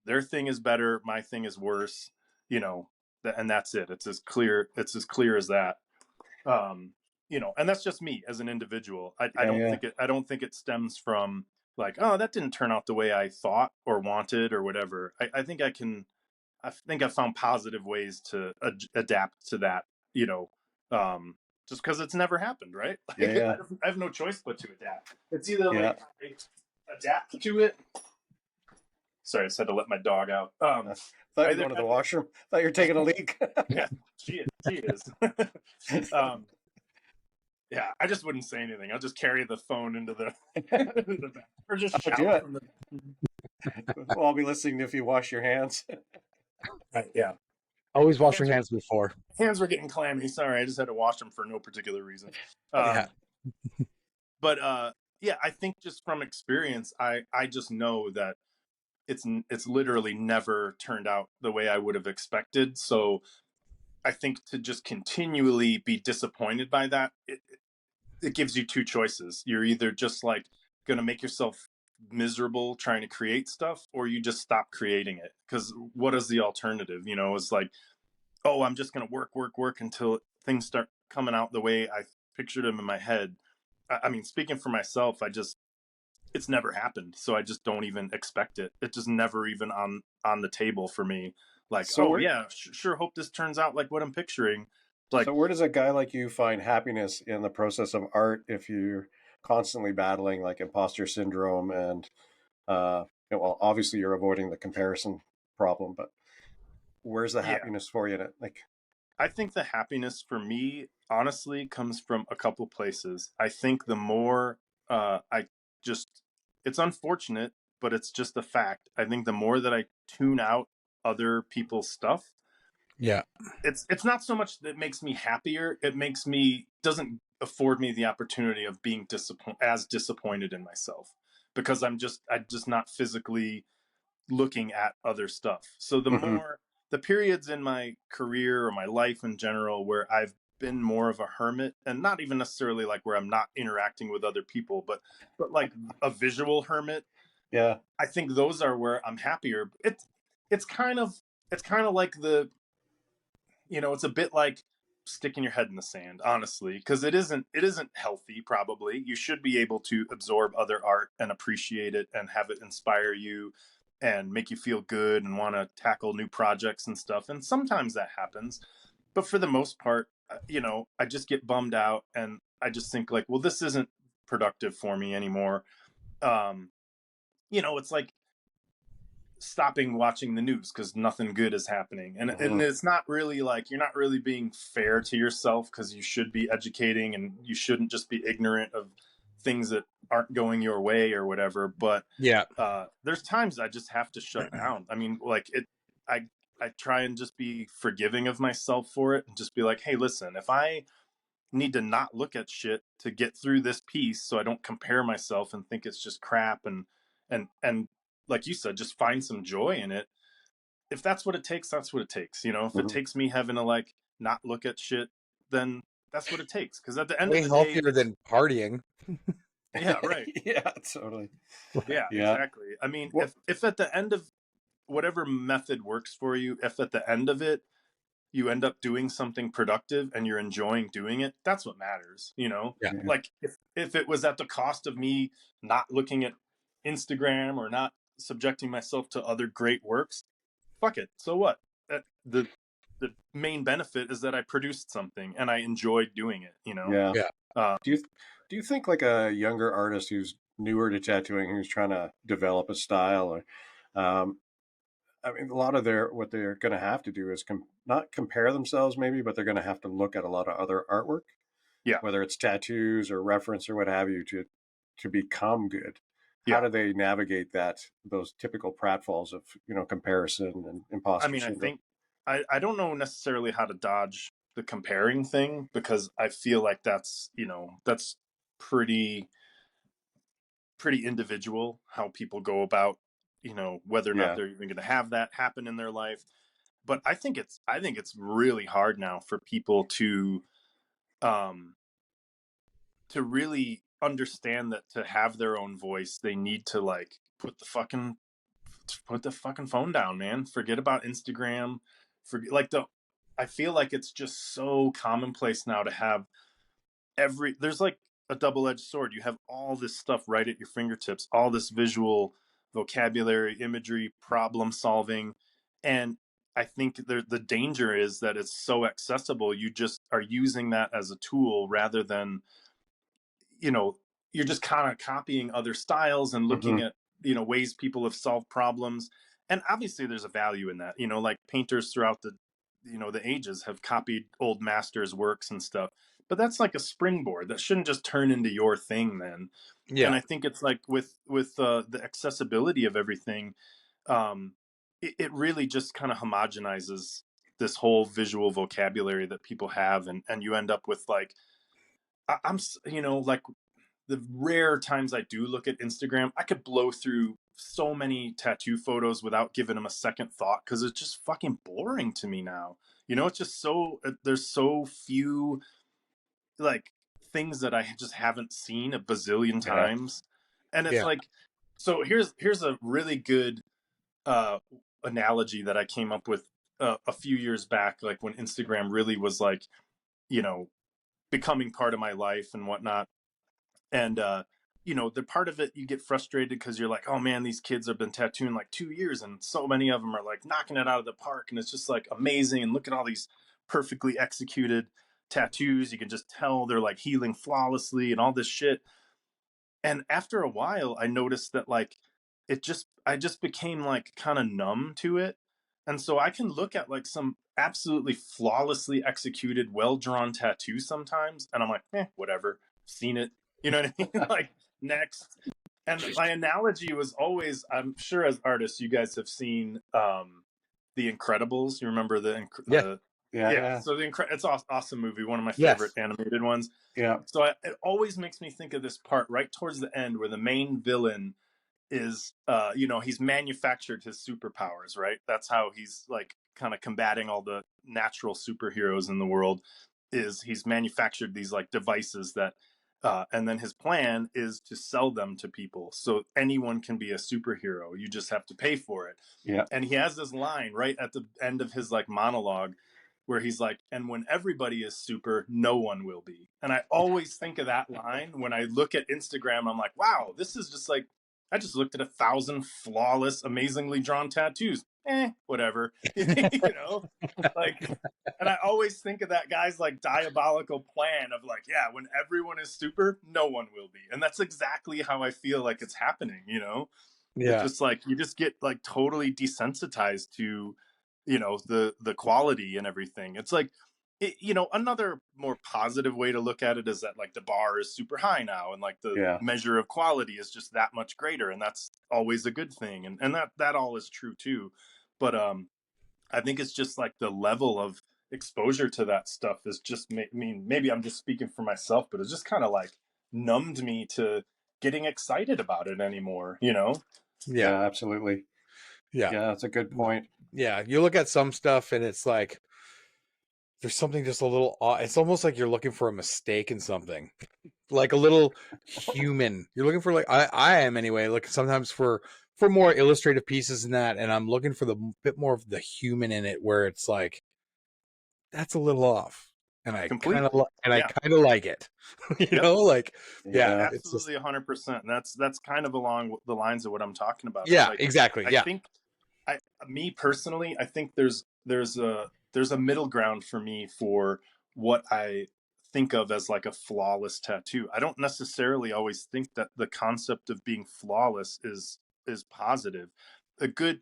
their thing is better, my thing is worse, and that's it. It's as clear as that. Um, and that's just me as an individual. I don't think it stems from, like, oh, that didn't turn out the way I thought or wanted or whatever. I think I found positive ways to adapt to that, just because it's never happened, right? Like, Yeah. I have no choice but to adapt. It's either Yeah. like I adapt to it. Sorry, I just had to let my dog out. Thought you were going to the washroom. Thought you were taking a leak. Yeah, she is. Yeah, I just wouldn't say anything. I'll just carry the phone into the back, or just shout do it. from the. Well, I'll be listening if you wash your hands. Yeah, Always wash your hands before. hands were getting clammy. Sorry, I just had to wash them for no particular reason. Yeah. But yeah, I think just from experience, I just know that it's literally never turned out the way I would have expected. So I think to just continually be disappointed by that, it gives you two choices. You're either just like going to make yourself miserable trying to create stuff, or you just stop creating it. Because what is the alternative? It's like, oh, I'm just going to work until things start coming out the way I pictured them in my head. I mean, speaking for myself, it's never happened. So I just don't even expect it. It's just never even on the table for me. Like, So yeah, sure, hope this turns out like what I'm picturing. Like, so where does a guy like you find happiness in the process of art if you're constantly battling like imposter syndrome and well, obviously you're avoiding the comparison problem, but where's the Yeah. happiness for you in it? Like, I think the happiness for me, honestly, comes from a couple places. I think the more I just, it's unfortunate, but it's just a fact. I think the more that I tune out other people's stuff, Yeah. it's not so much that it makes me happier. It makes me, doesn't afford me the opportunity of being disappointed in myself, because I'm just not physically looking at other stuff. So the mm-hmm. more, the periods in my career or my life in general where I've been more of a hermit, and not even necessarily like where I'm not interacting with other people, but like a visual hermit, Yeah. I think those are where I'm happier. It's kind of, it's kind of like the, it's a bit like sticking your head in the sand, honestly, because it isn't healthy. Probably you should be able to absorb other art and appreciate it and have it inspire you and make you feel good and want to tackle new projects and stuff, and sometimes that happens, but for the most part, I just get bummed out, and I just think like, well, this isn't productive for me anymore. um it's like stopping watching the news because nothing good is happening, and Mm-hmm. it's not really like, you're not really being fair to yourself, because you should be educating and you shouldn't just be ignorant of things that aren't going your way or whatever. But Yeah. there's times I just have to shut down. I mean, like, i I try and just be forgiving of myself for it, and just be like, hey, listen, if I need to not look at shit to get through this piece so I don't compare myself and think it's just crap, and like you said, just find some joy in it. If that's what it takes, that's what it takes. If it Mm-hmm. takes me having to like not look at shit, then that's what it takes. Because at the end of Way the day, healthier than partying. yeah, right. Yeah, totally. Yeah, Yeah. exactly. I mean, Well, if at the end of whatever method works for you, if at the end of it you end up doing something productive and you're enjoying doing it, that's what matters. Yeah. yeah. Like, if it was at the cost of me not looking at Instagram or not subjecting myself to other great works, fuck it. So what? The main benefit is that I produced something and I enjoyed doing it. Yeah. Yeah. Uh, Do you think like a younger artist who's newer to tattooing, who's trying to develop a style, or um, I mean, a lot of what they're going to have to do is not compare themselves, maybe, but they're going to have to look at a lot of other artwork, yeah, whether it's tattoos or reference or what have you, to become good. How yeah. do they navigate those typical pratfalls of comparison and I imposter mean, I syndrome? think I don't know necessarily how to dodge the comparing thing, because I feel like that's pretty pretty individual how people go about, whether or not Yeah. they're even going to have that happen in their life. But I think it's really hard now for people um to really understand that to have their own voice, they need to like put the fucking phone down, man. Forget about Instagram. Forget, like, I feel like it's just so commonplace now to have there's like a double-edged sword. You have all this stuff right at your fingertips, all this visual vocabulary, imagery, problem solving, and I think the danger is that it's so accessible. You just are using that as a tool rather than, you know you're just kind of copying other styles and Mm-hmm. looking at, ways people have solved problems. And obviously there's a value in that, like painters throughout the ages have copied old masters works and stuff, but that's like a springboard that shouldn't just turn into your thing then. And Yeah. I think it's like with the accessibility of everything, um it really just kind of homogenizes this whole visual vocabulary that people have, and you end up with like, I'm like, the rare times I do look at Instagram, I could blow through so many tattoo photos without giving them a second thought, because it's just fucking boring to me now. It's just there's so few like things that I just haven't seen a bazillion Yeah. times, and it's Yeah. like, so here's a really good uh analogy that I came up with a few years back, like when Instagram really was like, you know becoming part of my life and whatnot. And the part of it, you get frustrated because you're like, oh man, these kids have been tattooing like 2 years and so many of them are like knocking it out of the park, and it's just like amazing, and look at all these perfectly executed tattoos. You can just tell they're like healing flawlessly and all this shit. And after a while I noticed that, like, I just became like kind of numb to it. And so I can look at like some absolutely flawlessly executed, well drawn tattoo sometimes, and I'm like, whatever, seen it. You know what I mean? Like, next. And my analogy was always, I'm sure as artists, you guys have seen The Incredibles. You remember Yeah. yeah. So it's an awesome movie, one of my Yes. favorite animated ones. Yeah. So it always makes me think of this part right towards the end where the main villain is he's manufactured his superpowers, right? That's how he's like kind of combating all the natural superheroes in the world, is he's manufactured these like devices that and then his plan is to sell them to people so anyone can be a superhero. You just have to pay for it. Yeah. And he has this line right at the end of his like monologue where he's like, and when everybody is super, no one will be. And I always think of that line when I look at Instagram. I'm like, wow, this is just like, I just looked at 1,000 flawless, amazingly drawn tattoos. Whatever. Like, and I always think of that guy's like diabolical plan of like, yeah, when everyone is super, no one will be. And that's exactly how I feel like it's happening, It's just like, you just get like totally desensitized to, the quality and everything. It's like, another more positive way to look at it is that like the bar is super high now, and like the measure of quality is just that much greater, and that's always a good thing, and that all is true too. But I think it's just like the level of exposure to that stuff is just, I mean, maybe I'm just speaking for myself, but it's just kind of like numbed me to getting excited about it anymore, Yeah, absolutely. Yeah. Yeah, that's a good point. Yeah. You look at some stuff and it's like, there's something just a little odd. It's almost like you're looking for a mistake in something, like a little human. You're looking for, like, I am anyway, looking sometimes for more illustrative pieces in that. And I'm looking for the bit more of the human in it, where it's like, that's a little off. And I kind of like it, like, yeah, absolutely. It's just 100%. That's kind of along the lines of what I'm talking about. Yeah, like, exactly. I think me personally, I think there's a middle ground for me for what I think of as like a flawless tattoo. I don't necessarily always think that the concept of being flawless is positive.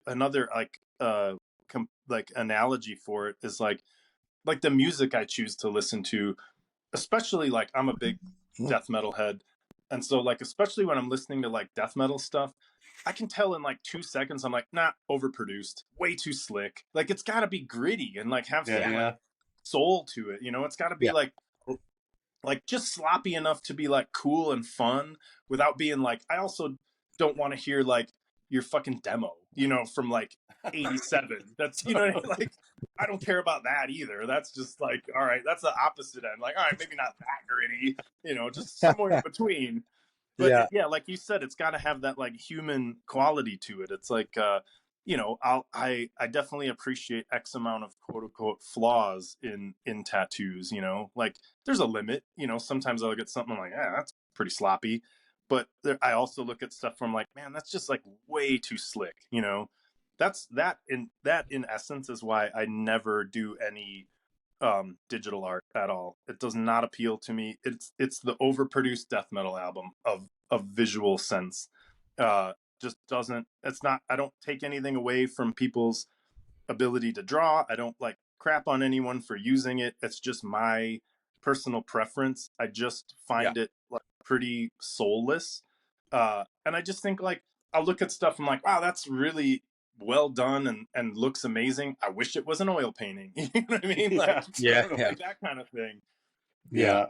Another like like analogy for it is like the music I choose to listen to, especially like I'm a big death metal head. And so like, especially when I'm listening to like death metal stuff, I can tell in like 2 seconds, I'm like, nah, overproduced, way too slick. Like, it's gotta be gritty and like have some like soul to it. It's gotta be like just sloppy enough to be like cool and fun without being like, I also don't want to hear like your fucking demo, from like 87. That's, like, I don't care about that either. That's just like, all right, that's the opposite end. Like, all right, maybe not that gritty, just somewhere in between. But like you said, it's got to have that like human quality to it. It's like, I definitely appreciate X amount of quote unquote flaws in tattoos. Like there's a limit. Sometimes I look at something like, that's pretty sloppy. But I also look at stuff from like, man, that's just like way too slick. That's in essence is why I never do any digital art at all. It does not appeal to me. It's the overproduced death metal album of visual sense. Just doesn't. It's not. I don't take anything away from people's ability to draw. I don't like crap on anyone for using it. It's just my personal preference. I just find it like pretty soulless. And I just think like I'll look at stuff. I'm like, wow, that's really well done and looks amazing. I wish it was an oil painting. You know what I mean? Like, like that kind of thing. Yeah.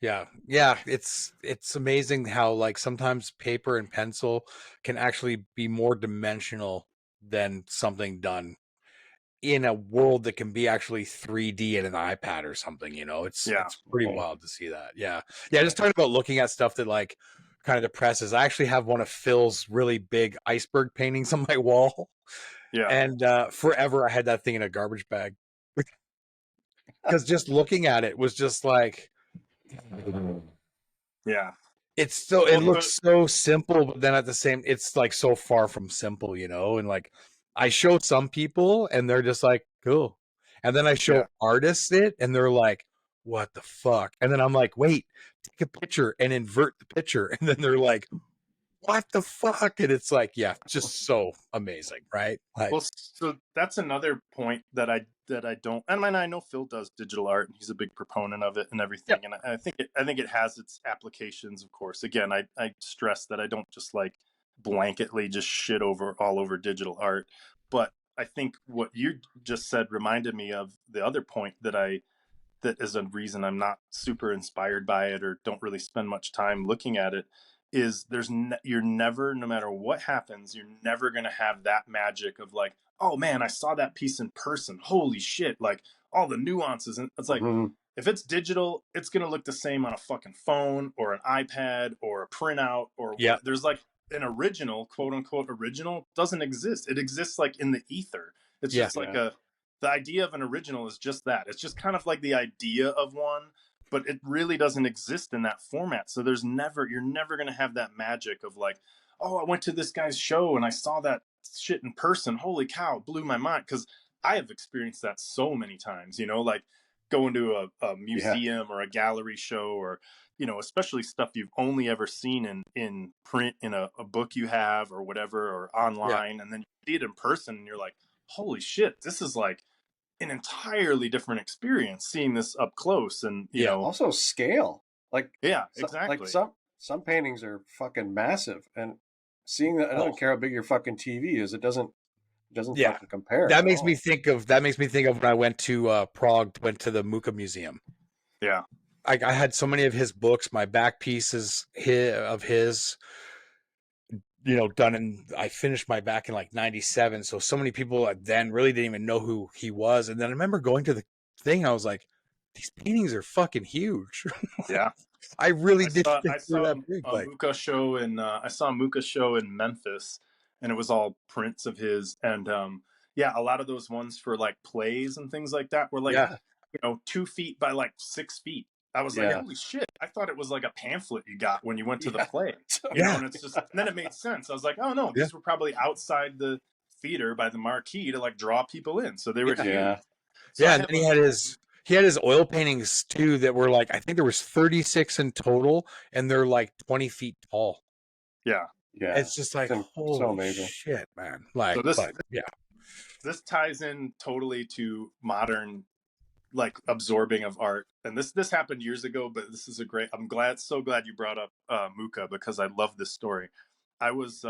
It's amazing how like sometimes paper and pencil can actually be more dimensional than something done in a world that can be actually 3D in an iPad or something. It's pretty wild to see that. Just talking about looking at stuff that like kind of depresses. I actually have one of Phil's really big iceberg paintings on my wall. And forever I had that thing in a garbage bag because just looking at it was just like, it's so, it looks so simple, but then at the same, it's like so far from simple, and like I show some people and they're just like, cool. And then I show artists it and they're like, what the fuck? And then I'm like, wait, take a picture and invert the picture. And then they're like, what the fuck? And it's like, yeah, just so amazing, right? Like, Well, so that's another point that I don't. I mean, I know Phil does digital art, and he's a big proponent of it and everything. yeah, And I think it has its applications, of course. Again, I stress that I don't just like blanketly just shit all over digital art. But I think what you just said reminded me of the other point that is a reason I'm not super inspired by it or don't really spend much time looking at it is you're never, no matter what happens, you're never going to have that magic of like, oh man, I saw that piece in person. Holy shit. Like all the nuances. And it's like, Mm-hmm. if it's digital, it's going to look the same on a fucking phone or an iPad or a printout or yeah, what. There's like an original, quote unquote, original doesn't exist. It exists like in the ether. It's yeah, just like the idea of an original is just that. It's just kind of like the idea of one, but it really doesn't exist in that format. So you're never going to have that magic of like, oh, I went to this guy's show and I saw that shit in person. Holy cow, it blew my mind. Because I have experienced that so many times, like going to a museum or a gallery show or, especially stuff you've only ever seen in print in a book you have or whatever, or yeah, online. And then you see it in person and you're like, holy shit, this is like an entirely different experience seeing this up close. And yeah, Also scale. Like yeah, like exactly. some paintings are fucking massive, and seeing that, I don't care how big your fucking TV is, it doesn't yeah. fucking compare That at makes me all. think of when I went to Prague, went to the Mucha Museum. Yeah, I had so many of his books, my back pieces of his, done in, I finished my back in like 97. So many people then really didn't even know who he was. And then I remember going to the thing, I was like, these paintings are fucking huge. yeah. I really I didn't saw think I they were saw that big. a Like, Muka show in I saw a Muka show in Memphis, and it was all prints of his. And yeah, a lot of those ones for like plays and things like that were like yeah, 2 feet by like 6 feet. I was like, Yeah. holy shit! I thought it was like a pamphlet you got when you went to the Yeah. play, yeah, And it's just, and then it made sense. I was like, oh no, yeah, these were probably outside the theater by the marquee to like draw people in, so they were yeah, huge. Yeah. So yeah. I And have then he had his oil paintings too that were like, I think there was 36 in total, and they're like 20 feet tall. yeah. Yeah. It's just like, So holy amazing. shit, man. So Like, but yeah, this ties in totally to modern like absorbing of art, and this happened years ago, but this is a great, so glad you brought up Muka, because I love this story. I was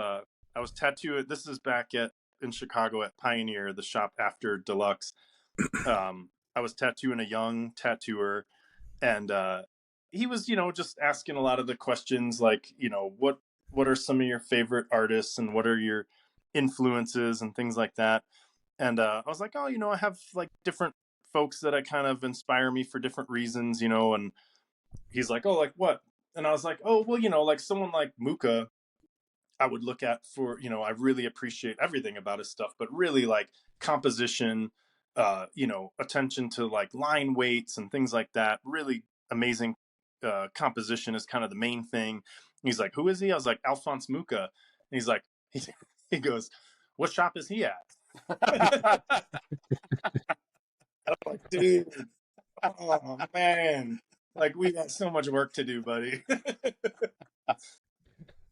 tattooed, this is back in Chicago at Pioneer, the shop after Deluxe. I was tattooing a young tattooer, and he was just asking a lot of the questions like, what are some of your favorite artists and what are your influences and things like that. And I was like, oh, I have like different folks that I kind of inspire me for different reasons, and he's like, oh, like what? And I was like, oh, well, like someone like Muka, I would look at for, I really appreciate everything about his stuff, but really like composition, attention to like line weights and things like that. Really amazing composition is kind of the main thing. He's like, who is he? I was like, Alphonse Muka. And he's like, he goes, what shop is he at? I'm like, dude, oh man, like we got so much work to do, buddy.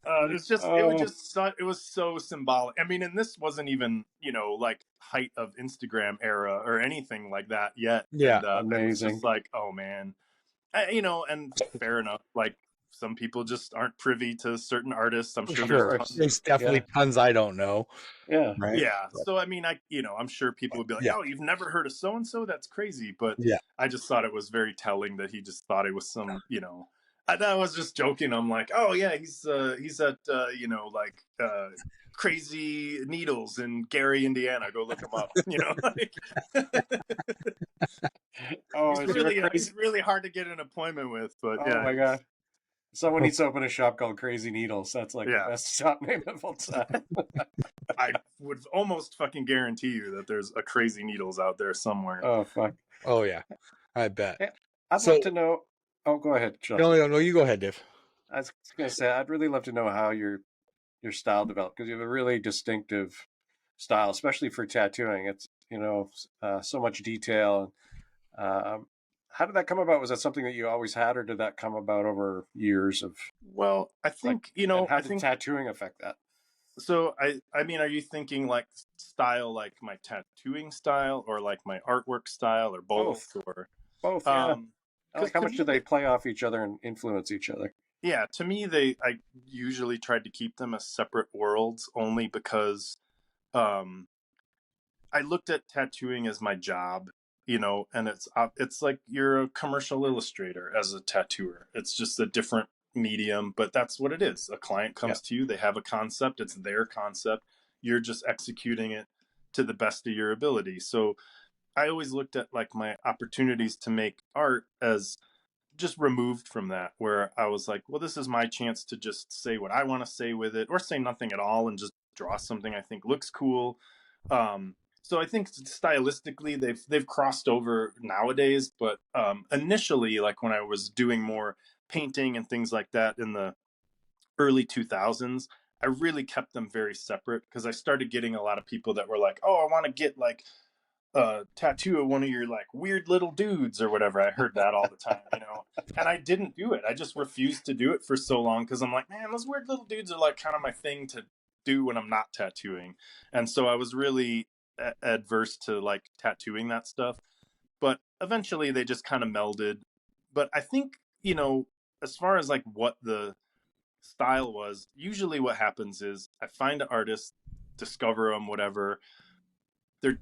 Oh, It was so symbolic. I mean, and this wasn't even like height of Instagram era or anything like that yet. yeah, And it was amazing. just like, oh man, and fair enough. Like some people just aren't privy to certain artists. I'm for sure there's sure. tons of There's definitely tons I don't know. Yeah. Right. yeah. But, So I mean, I'm sure people would be like, yeah, oh, you've never heard of so and so? That's crazy. But yeah, I just thought it was very telling that he just thought it was some, I was just joking. I'm like, oh yeah, he's at like Crazy Needles in Gary, Indiana. Go look him up. Like, Oh, is there a he's crazy? really hard to get an appointment with. But Oh yeah, my God. Someone needs to open a shop called Crazy Needles. That's like the yeah. best shop name of all time. I would almost fucking guarantee you that there's a Crazy Needles out there somewhere. Oh fuck. oh yeah, I bet. Yeah, I'd So love to know. Oh, go ahead, Sean. no, you go ahead, Dave. I was gonna say I'd really love to know how your style developed, because you have a really distinctive style, especially for tattooing. It's so much detail. Um, how did that come about? Was that something that you always had, or did that come about over years of Well, I like? think, And how I did think tattooing affect that? so. I mean, are you thinking like style, like my tattooing style, or like my artwork style, or both, Both, or both, yeah. um? Because Like, how to much do me, they play off each other and influence each other? yeah, to me, I usually tried to keep them as separate worlds, only because um I looked at tattooing as my job, and it's like you're a commercial illustrator as a tattooer. It's just a different medium, but that's what it is. A client Yeah, comes to you, they have a concept, it's their concept. You're just executing it to the best of your ability. So I always looked at like my opportunities to make art as just removed from that, where I was like, well, this is my chance to just say what I want to say with it, or say nothing at all and just draw something I think looks cool. So I think stylistically they've crossed over nowadays, but initially, like when I was doing more painting and things like that in the early 2000s, I really kept them very separate, because I started getting a lot of people that were like, oh, I want to get like tattoo of one of your like weird little dudes or whatever. I heard that all the time. And I didn't do it. I just refused to do it for so long, because I'm like, man, those weird little dudes are like kind of my thing to do when I'm not tattooing. And so I was really adverse to like tattooing that stuff. But eventually they just kind of melded. But I think, as far as like what the style was, usually what happens is I find an artist, discover them, whatever. They're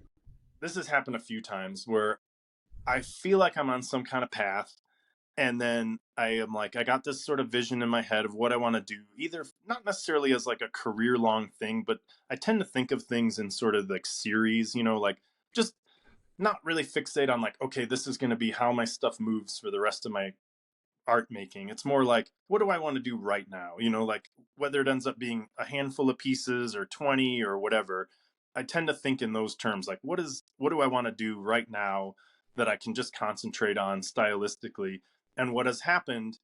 This has happened a few times where I feel like I'm on some kind of path, and then I am like, I got this sort of vision in my head of what I want to do, either not necessarily as like a career long thing, but I tend to think of things in sort of like series, like just not really fixate on like, okay, this is going to be how my stuff moves for the rest of my art making. It's more like, what do I want to do right now? Like whether it ends up being a handful of pieces or 20 or whatever, I tend to think in those terms, like what do I want to do right now that I can just concentrate on stylistically. And what has happened,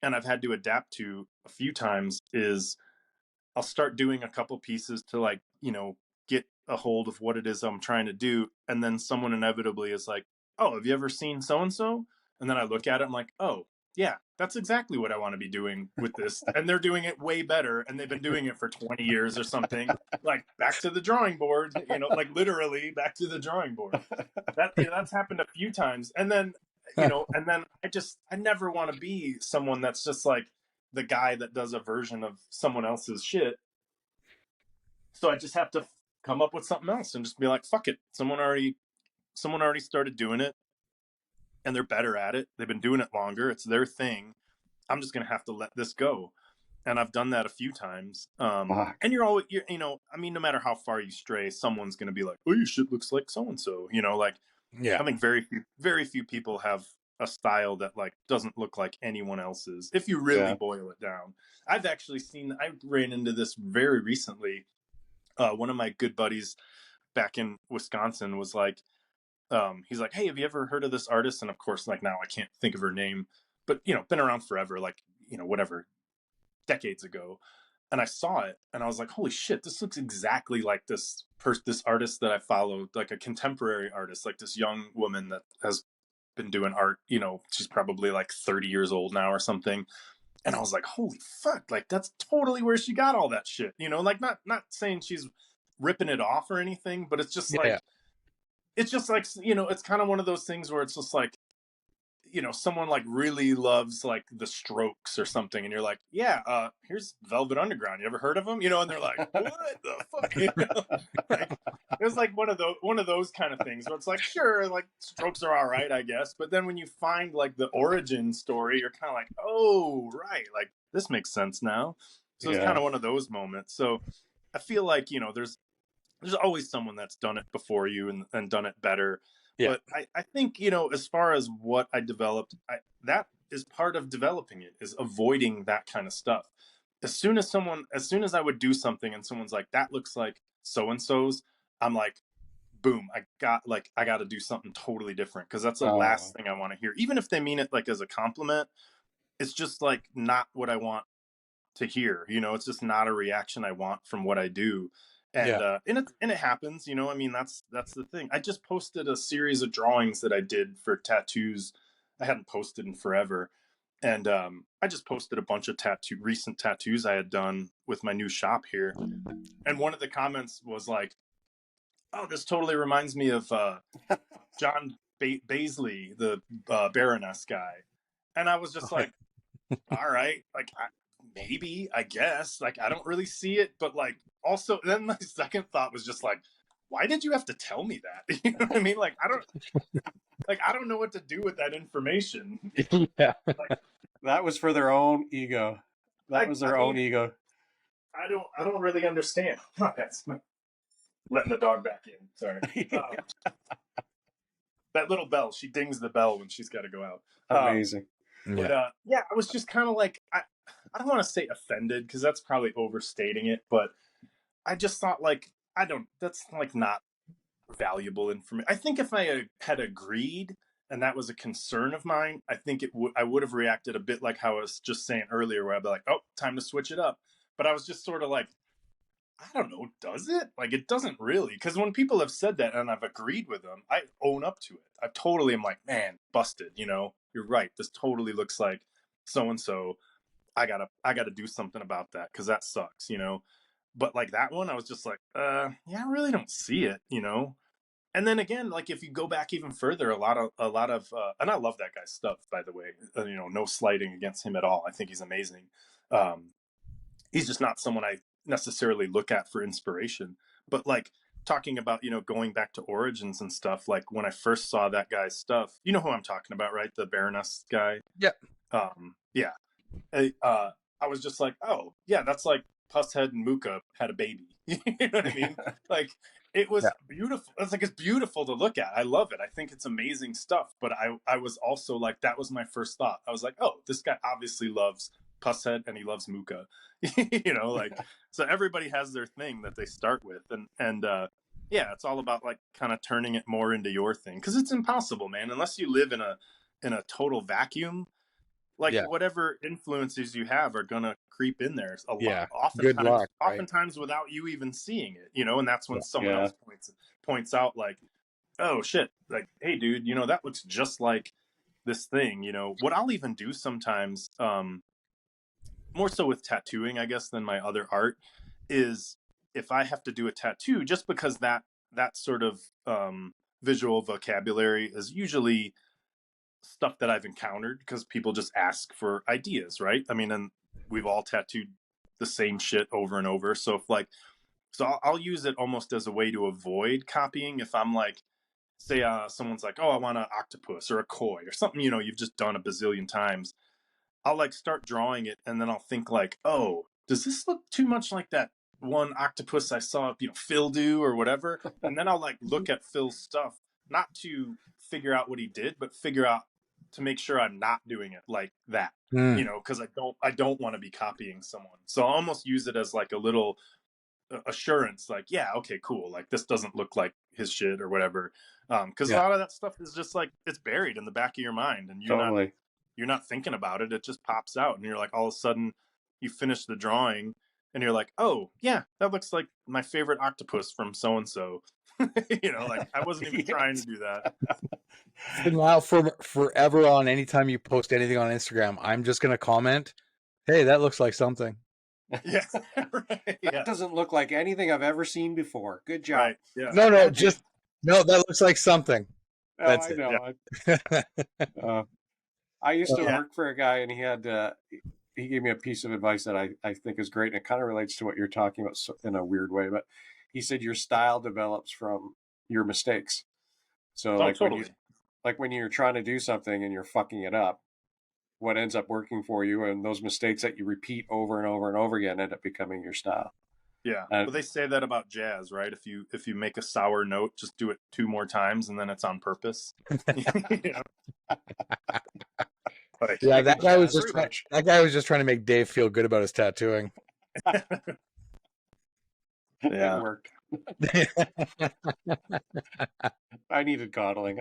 and I've had to adapt to a few times, is I'll start doing a couple pieces to like, get a hold of what it is I'm trying to do. And then someone inevitably is like, oh, have you ever seen so and so? And then I look at it, I'm like, oh, yeah, that's exactly what I want to be doing with this. And they're doing it way better. And they've been doing it for 20 years or something. Like back to the drawing board, like literally back to the drawing board. That's happened a few times. And then, and then I never want to be someone that's just like the guy that does a version of someone else's shit. So I just have to come up with something else and just be like, fuck it. Someone already started doing it, and they're better at it. They've been doing it longer. It's their thing. I'm just gonna have to let this go. And I've done that a few times. Fuck. And I mean, no matter how far you stray, someone's gonna be like, oh, your shit looks like so and so. Like Yeah. I think very few people have a style that like doesn't look like anyone else's, if you really Yeah. boil it down. I ran into this very recently. One of my good buddies back in Wisconsin was like, he's like, hey, have you ever heard of this artist? And of course, like now I can't think of her name, but been around forever, like, whatever, decades ago. And I saw it and I was like, holy shit, this looks exactly like this artist that I followed, like a contemporary artist, like this young woman that has been doing art. She's probably like 30 years old now or something. And I was like, holy fuck, like that's totally where she got all that shit. Like not saying she's ripping it off or anything, but Yeah. it's just like, it's kind of one of those things where it's just like, someone like really loves like the Strokes or something, and you're like, yeah, here's Velvet Underground. You ever heard of them? And they're like, what the fuck? Like, it was like one of those kind of things where it's like, sure, like Strokes are all right, I guess, but then when you find like the origin story, you're kind of like, oh right, like this makes sense now. So it's kind Yeah. of one of those moments. So I feel like there's always someone that's done it before you and done it better. Yeah. But I think, as far as what I developed, that is part of developing it, is avoiding that kind of stuff. As soon as I would do something and someone's like, that looks like so and so's, I'm like, boom, I got to do something totally different, because that's the last thing I want to hear. Even if they mean it like as a compliment, it's just like not what I want to hear. It's just not a reaction I want from what I do. And Yeah. it happens. I mean, that's the thing. I just posted a series of drawings that I did for tattoos I hadn't posted in forever. And I just posted a bunch of recent tattoos I had done with my new shop here. And one of the comments was like, "Oh, this totally reminds me of John Baisley, the Baroness guy." And I was just like, "All right, like maybe, I guess. Like I don't really see it, but like also." Then my second thought was just like, "Why did you have to tell me that?" You know what I mean? Like I don't know what to do with that information. Yeah. Like, That was for their own ego. That was their own mean, ego. I don't really understand. That's letting the dog back in. Sorry. That little bell, she dings the bell when she's got to go out. Amazing. But yeah, I was just kind of like, I don't want to say offended because that's probably overstating it, but I just thought like, that's like not valuable information. I think if I had agreed and that was a concern of mine, I think I would have reacted a bit like how I was just saying earlier, where I'd be like, "Oh, time to switch it up." But I was just sort of like, I don't know, does it? Like, it doesn't really. Because when people have said that and I've agreed with them, I own up to it. I totally am like, man, busted. You're right. This totally looks like so and so. I gotta do something about that because that sucks. But like that one, I was just like, yeah, I really don't see it. And then again, like if you go back even further, a lot of, and I love that guy's stuff, by the way. No slighting against him at all. I think he's amazing. Um, he's just not someone I necessarily look at for inspiration. But like talking about, going back to origins and stuff, like when I first saw that guy's stuff, you know who I'm talking about, right? The Baroness guy. Yeah. Yeah. I was just like, oh yeah, that's like Pusshead and Mooka had a baby. You know what I mean? Like it was beautiful. It's beautiful to look at. I love it. I think it's amazing stuff. But I was also like, that was my first thought. I was like, oh, this guy obviously loves Pusshead and he loves Mooka. So everybody has their thing that they start with, and yeah, it's all about like kind of turning it more into your thing because it's impossible, man, unless you live in a total vacuum. Like whatever influences you have are gonna creep in there a lot. Good luck, right? Oftentimes without you even seeing it, and that's when someone else points out like, oh shit, like, hey dude, that looks just like this thing. What I'll even do sometimes, more so with tattooing, I guess, than my other art, is if I have to do a tattoo, just because that sort of visual vocabulary is usually stuff that I've encountered because people just ask for ideas, right? I mean, and we've all tattooed the same shit over and over. So I'll use it almost as a way to avoid copying. If I'm like, say, someone's like, oh, I want an octopus or a koi or something, you've just done a bazillion times. I'll like start drawing it and then I'll think like, oh, does this look too much like that one octopus I saw, Phil do or whatever? And then I'll like look at Phil's stuff, not to figure out what he did, but figure out to make sure I'm not doing it like that, because I don't want to be copying someone. So I'll almost use it as like a little assurance, like, yeah, okay, cool. Like this doesn't look like his shit or whatever. Because a lot of that stuff is just like, it's buried in the back of your mind and you're not thinking about it. It just pops out and you're like, all of a sudden you finish the drawing and you're like, oh yeah, that looks like my favorite octopus from so-and-so. Like I wasn't even trying to do that. And now forever on, anytime you post anything on Instagram, I'm just going to comment, hey, that looks like something. Yeah. Right. That doesn't look like anything I've ever seen before. Good job. Right. Yeah. No, that looks like something. That's I know. Yeah. I used to work for a guy, and he gave me a piece of advice that I think is great, and it kind of relates to what you're talking about in a weird way. But he said your style develops from your mistakes. So when you're trying to do something and you're fucking it up, what ends up working for you, and those mistakes that you repeat over and over and over again end up becoming your style. Yeah, well, they say that about jazz, right? If you make a sour note, just do it 2 more times, and then it's on purpose. Yeah, that guy was just trying to make Dave feel good about his tattooing. Yeah, it worked. I needed coddling.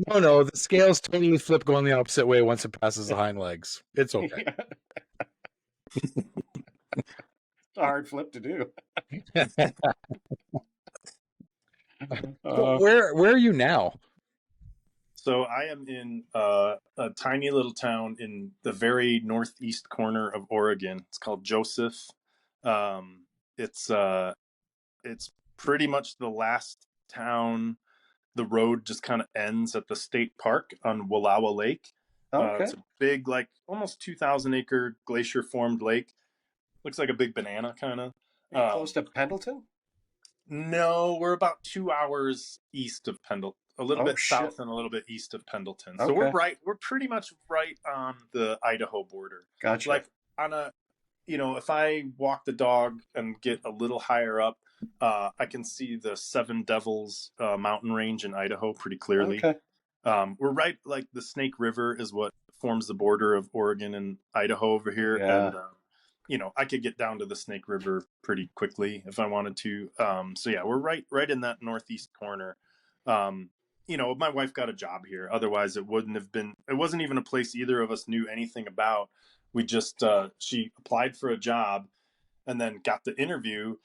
No, the scales totally flip going the opposite way once it passes the hind legs. It's okay. It's a hard flip to do. Where are you now? So I am in a tiny little town in the very northeast corner of Oregon. It's called Joseph. Um, it's pretty much the last town. The road just kind of ends at the state park on Wallowa Lake. Okay. It's a big, like almost 2,000-acre glacier-formed lake. Looks like a big banana, kind of. Are you close to Pendleton? No, we're about 2 hours east of Pendleton, a little Oh, bit shit. south and a little bit east of Pendleton. So Okay. we're pretty much right on the Idaho border. Gotcha. Like on a, if I walk the dog and get a little higher up, I can see the Seven Devils mountain range in Idaho pretty clearly. Okay. We're right, like the Snake River is what forms the border of Oregon and Idaho over here. Yeah. And, I could get down to the Snake River pretty quickly if I wanted to. So yeah, we're right in that northeast corner. My wife got a job here. Otherwise it wasn't even a place either of us knew anything about. We just, she applied for a job and then got the interview,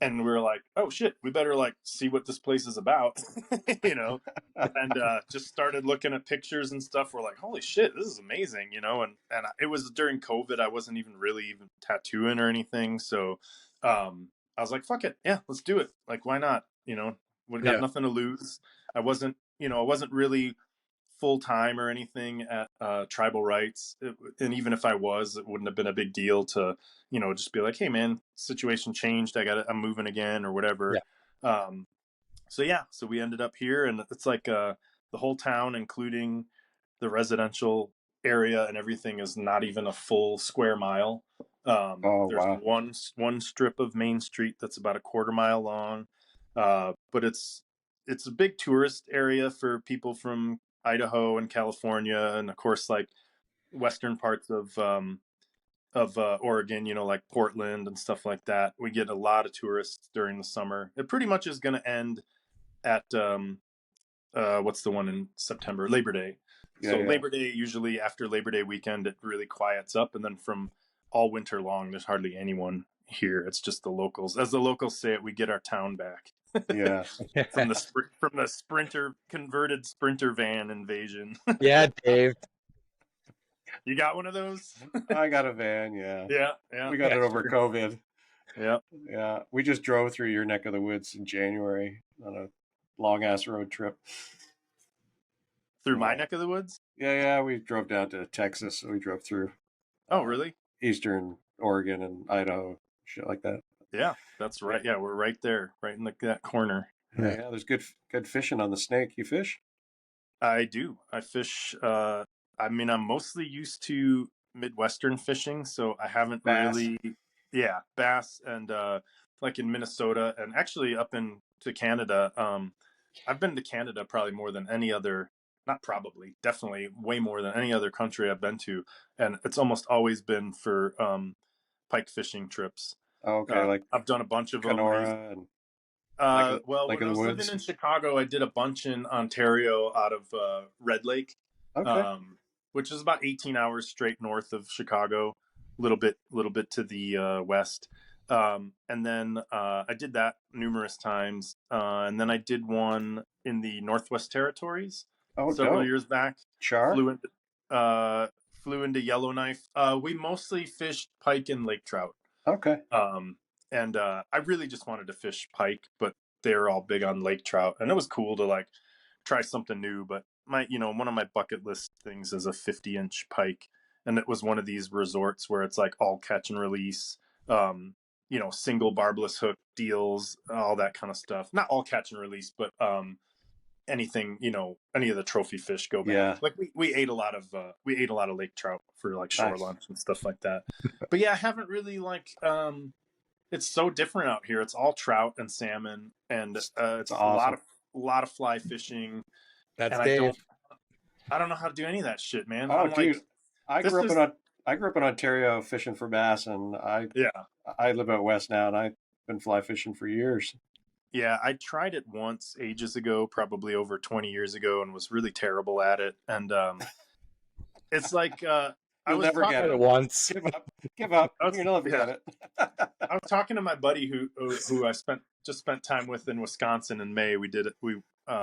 and we were like, oh shit, we better like see what this place is about, and just started looking at pictures and stuff. We're like, holy shit, this is amazing, and it was during COVID. I wasn't even tattooing or anything. So I was like, fuck it. Yeah, let's do it. Like, why not? We got nothing to lose. I wasn't really full time or anything at Tribal Rights. And even if I was, it wouldn't have been a big deal to, just be like, hey man, situation changed. I'm moving again or whatever. Yeah. So we ended up here, and it's like the whole town, including the residential area and everything, is not even a full square mile. There's wow. one strip of Main Street that's about a quarter mile long. But it's a big tourist area for people from Idaho and California, and of course, like western parts of Oregon, like Portland and stuff like that. We get a lot of tourists during the summer. It pretty much is going to end at what's the one in September? Labor Day. So Labor Day, usually after Labor Day weekend, it really quiets up, and then from all winter long, there's hardly anyone here. It's just the locals. As the locals say it, we get our town back. Yeah. from the converted Sprinter van invasion. Yeah, Dave. You got one of those? I got a van. Yeah. Yeah. We got it over COVID. Yeah. Yeah. We just drove through your neck of the woods in January on a long ass road trip. Through my neck of the woods? Yeah. We drove down to Texas. So we drove through. Oh, really? Eastern Oregon and Idaho, shit like that. Yeah, that's right. Yeah, we're right there, right in that corner. Yeah, there's good fishing on the Snake. You fish? I do. I fish. I'm mostly used to Midwestern fishing, so I haven't really. Yeah, bass and like in Minnesota, and actually up into Canada. I've been to Canada probably more than any other. Not probably, definitely way more than any other country I've been to, and it's almost always been for pike fishing trips. Okay, I've done a bunch of Kenora them. and When I was living in Chicago, I did a bunch in Ontario out of Red Lake, which is about 18 hours straight north of Chicago, little bit to the west. And then I did that numerous times, and then I did one in the Northwest Territories several years back. Char? Flew into Yellowknife. We mostly fished pike and lake trout. Okay. And I really just wanted to fish pike, but they were all big on lake trout, and it was cool to like try something new. But one of my bucket list things is a 50-inch pike, and it was one of these resorts where it's like all catch and release, single barbless hook deals, all that kind of stuff. Not all catch and release, but anything, any of the trophy fish go back. Yeah. Like we ate a lot of lake trout for like shore lunch and stuff like that. But yeah, I haven't really like it's so different out here. It's all trout and salmon, and it's awesome. a lot of fly fishing. That's Dave. I don't know how to do any of that shit, man. Oh, dude, I grew up in Ontario fishing for bass, and I live out west now, and I've been fly fishing for years. Yeah, I tried it once ages ago, probably over 20 years ago, and was really terrible at it. And it's like You'll never get it once. Give up. You'll never get it. I was talking to my buddy who I just spent time with in Wisconsin in May. We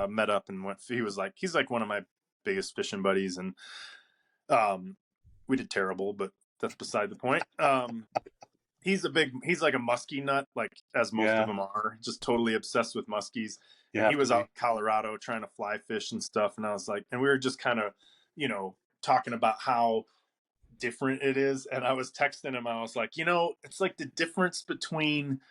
met up and went. He's like one of my biggest fishing buddies, and we did terrible, but that's beside the point. He's like a muskie nut, like as most of them are, just totally obsessed with muskies. And he was out in Colorado trying to fly fish and stuff. And I was like, and we were just kind of, talking about how different it is. And I was texting him. I was like, it's like the difference between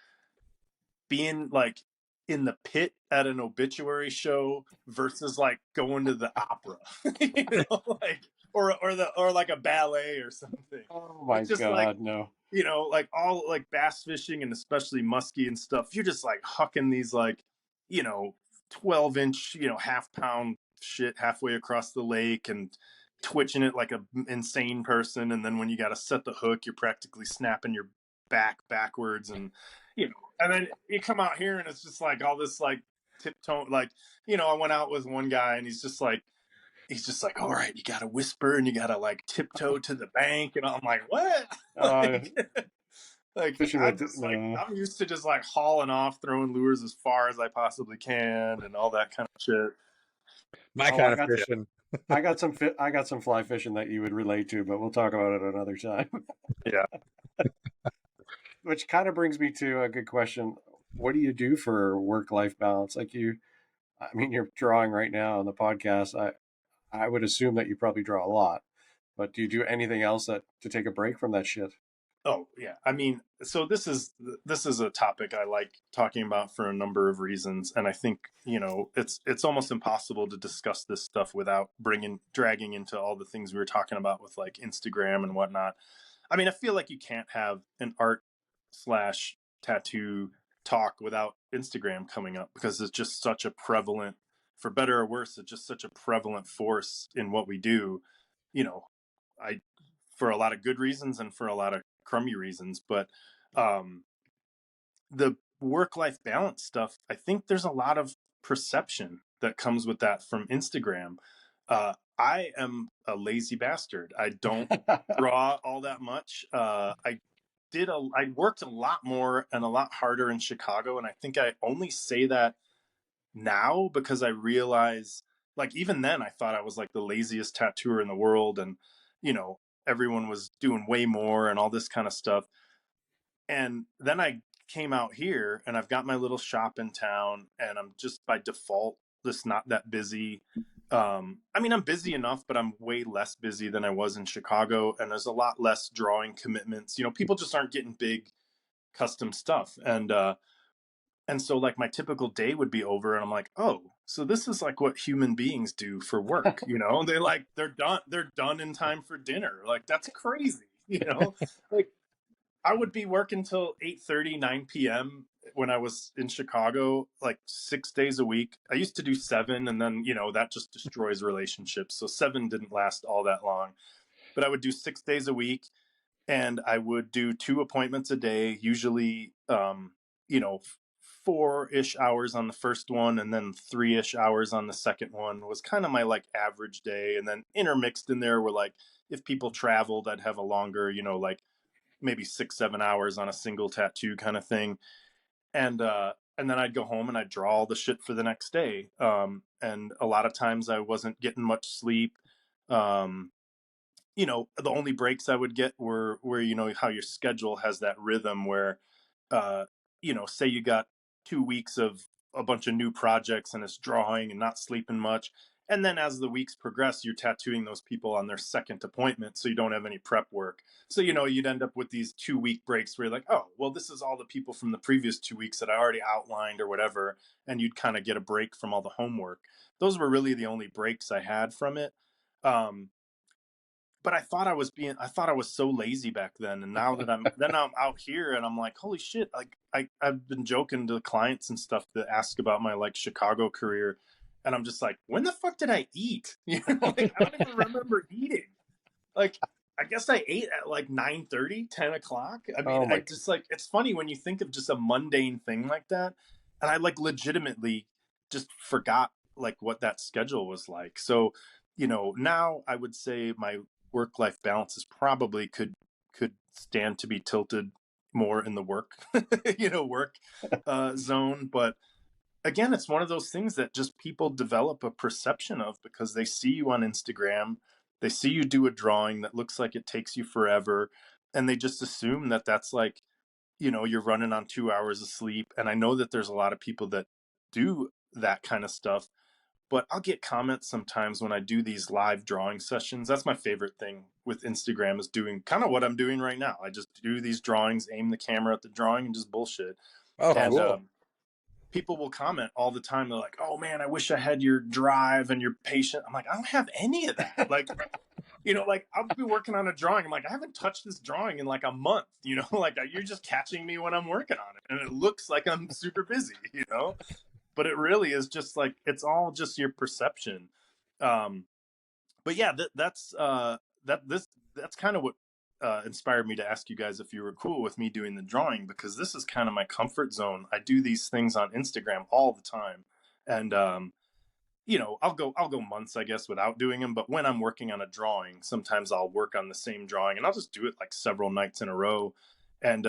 being like in the pit at an obituary show versus like going to the opera, like or like a ballet or something. Oh my It's just God, like, no. like all like bass fishing and especially muskie and stuff, you're just like hucking these like, 12-inch, half-pound shit halfway across the lake and twitching it like a insane person. And then when you got to set the hook, you're practically snapping your back backwards, and and then you come out here and it's just like all this like tiptoe, like, I went out with one guy and he's just like, all right, you gotta whisper and you gotta like tiptoe to the bank, and I'm like, what? Like I'm just like, I'm used to just like hauling off, throwing lures as far as I possibly can and all that kind of shit. My kind of fishing. I got some fly fishing that you would relate to, but we'll talk about it another time. Yeah. Which kind of brings me to a good question. What do you do for work-life balance? Like you're drawing right now on the podcast. I would assume that you probably draw a lot, but do you do anything else to take a break from that shit? Oh yeah. I mean, so this is a topic I like talking about for a number of reasons. And I think, it's almost impossible to discuss this stuff without dragging into all the things we were talking about with like Instagram and whatnot. I mean, I feel like you can't have an art/tattoo talk without Instagram coming up, because it's just such a prevalent, for better or worse, it's just such a prevalent force in what we do. I For a lot of good reasons and for a lot of crummy reasons, but um, the work-life balance stuff, I think there's a lot of perception that comes with that from Instagram. I am a lazy bastard. I don't draw all that much. I worked a lot more and a lot harder in Chicago, and I think I only say that now because I realize, like, even then I thought I was like the laziest tattooer in the world, and everyone was doing way more and all this kind of stuff. And then I came out here and I've got my little shop in town, and I'm just by default just not that busy. I'm busy enough, but I'm way less busy than I was in Chicago, and there's a lot less drawing commitments. People just aren't getting big custom stuff, and so like my typical day would be over, and I'm like, oh, so this is like what human beings do for work. They're done in time for dinner. Like, that's crazy. Like, I would be working till 8:30, 9 p.m. when I was in Chicago, like 6 days a week. I used to do 7, and then, that just destroys relationships. So 7 didn't last all that long. But I would do 6 days a week, and I would do 2 appointments a day, usually, 4-ish hours on the first one, and then 3-ish hours on the second one was kind of my like average day. And then intermixed in there were like, if people traveled, I'd have a longer, like maybe 6-7 hours on a single tattoo kind of thing. And then I'd go home and I'd draw all the shit for the next day. And a lot of times I wasn't getting much sleep. Um, the only breaks I would get were where, how your schedule has that rhythm where, uh, say you got 2 weeks of a bunch of new projects and it's drawing and not sleeping much. And then as the weeks progress, you're tattooing those people on their second appointment, so you don't have any prep work. So, you'd end up with these 2-week breaks where you're like, oh, well, this is all the people from the previous 2 weeks that I already outlined or whatever. And you'd kind of get a break from all the homework. Those were really the only breaks I had from it. But I thought I was so lazy back then. And now that I'm out here and I'm like, holy shit. Like I've been joking to clients and stuff that ask about my like Chicago career. And I'm just like, when the fuck did I eat? Like, I don't even remember eating. Like, I guess I ate at like 9:30, 10 o'clock. I mean, I just like, it's funny when you think of just a mundane thing like that. And I like legitimately just forgot like what that schedule was like. So, now I would say my work-life balance is probably could stand to be tilted more in the work, work zone. But again, it's one of those things that just people develop a perception of because they see you on Instagram, they see you do a drawing that looks like it takes you forever, and they just assume that that's like, you're running on 2 hours of sleep. And I know that there's a lot of people that do that kind of stuff, but I'll get comments sometimes when I do these live drawing sessions. That's my favorite thing with Instagram, is doing kind of what I'm doing right now. I just do these drawings, aim the camera at the drawing, and just bullshit. Oh, And cool. people will comment all the time. They're like, "Oh man, I wish I had your drive and your patience." I'm like, I don't have any of that. Like, like I'll be working on a drawing. I'm like, I haven't touched this drawing in like a month. Like you're just catching me when I'm working on it, and it looks like I'm super busy. But it really is just like, it's all just your perception. Um, but yeah, that's kind of what inspired me to ask you guys if you were cool with me doing the drawing, because this is kind of my comfort zone. I do these things on Instagram all the time, and I'll go months, I guess, without doing them. But when I'm working on a drawing, sometimes I'll work on the same drawing and I'll just do it like several nights in a row. And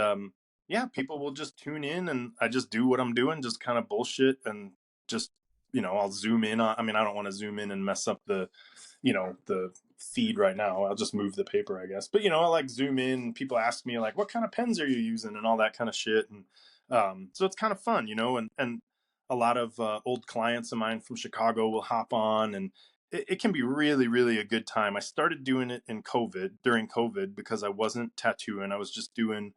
yeah, people will just tune in, and I just do what I'm doing, just kind of bullshit, and just I'll zoom in on. I mean, I don't want to zoom in and mess up the feed right now. I'll just move the paper, I guess. But I like zoom in. And people ask me like, "What kind of pens are you using?" and all that kind of shit. And so it's kind of fun, and a lot of old clients of mine from Chicago will hop on, and it can be really, really a good time. I started doing it during COVID, because I wasn't tattooing. I was just doing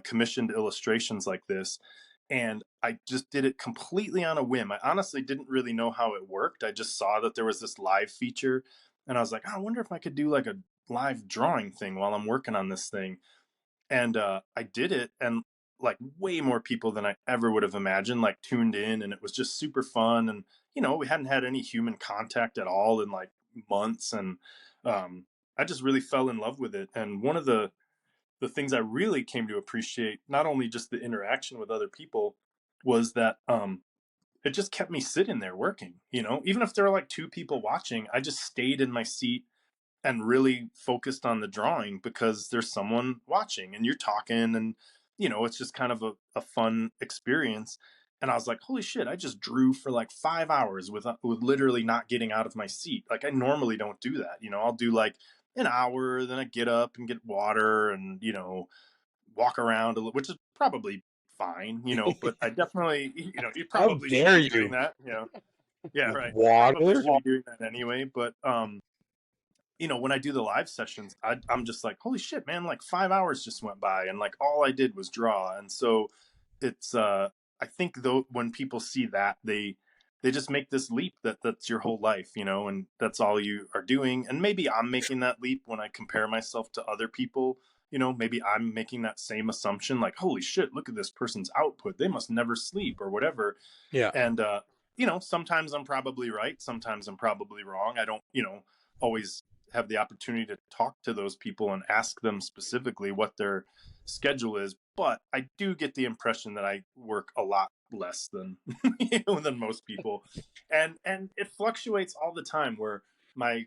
commissioned illustrations like this. And I just did it completely on a whim. I honestly didn't really know how it worked. I just saw that there was this live feature, and I was like, oh, I wonder if I could do like a live drawing thing while I'm working on this thing. And I did it, and like way more people than I ever would have imagined like tuned in, and it was just super fun. And we hadn't had any human contact at all in like months, and um, I just really fell in love with it. And one of the things I really came to appreciate, not only just the interaction with other people, was that it just kept me sitting there working. Even if there were like two people watching, I just stayed in my seat and really focused on the drawing, because there's someone watching and you're talking, and it's just kind of a fun experience. And I was like, holy shit, I just drew for like 5 hours with literally not getting out of my seat. Like, I normally don't do that. I'll do like an hour, then I get up and get water, and walk around a little, which is probably fine, but I definitely, you How probably should dare be doing you? that. Yeah, right. I probably Water? should be doing that anyway. But when I do the live sessions, I'm just like, holy shit, man, like 5 hours just went by, and like all I did was draw. And so it's, I think though, when people see that, they just make this leap that that's your whole life, and that's all you are doing. And maybe I'm making that leap when I compare myself to other people. Maybe I'm making that same assumption, like, holy shit, look at this person's output. They must never sleep or whatever. Yeah. And, sometimes I'm probably right. Sometimes I'm probably wrong. I don't, always have the opportunity to talk to those people and ask them specifically what their schedule is. But I do get the impression that I work a lot less than, than most people. And it fluctuates all the time, where my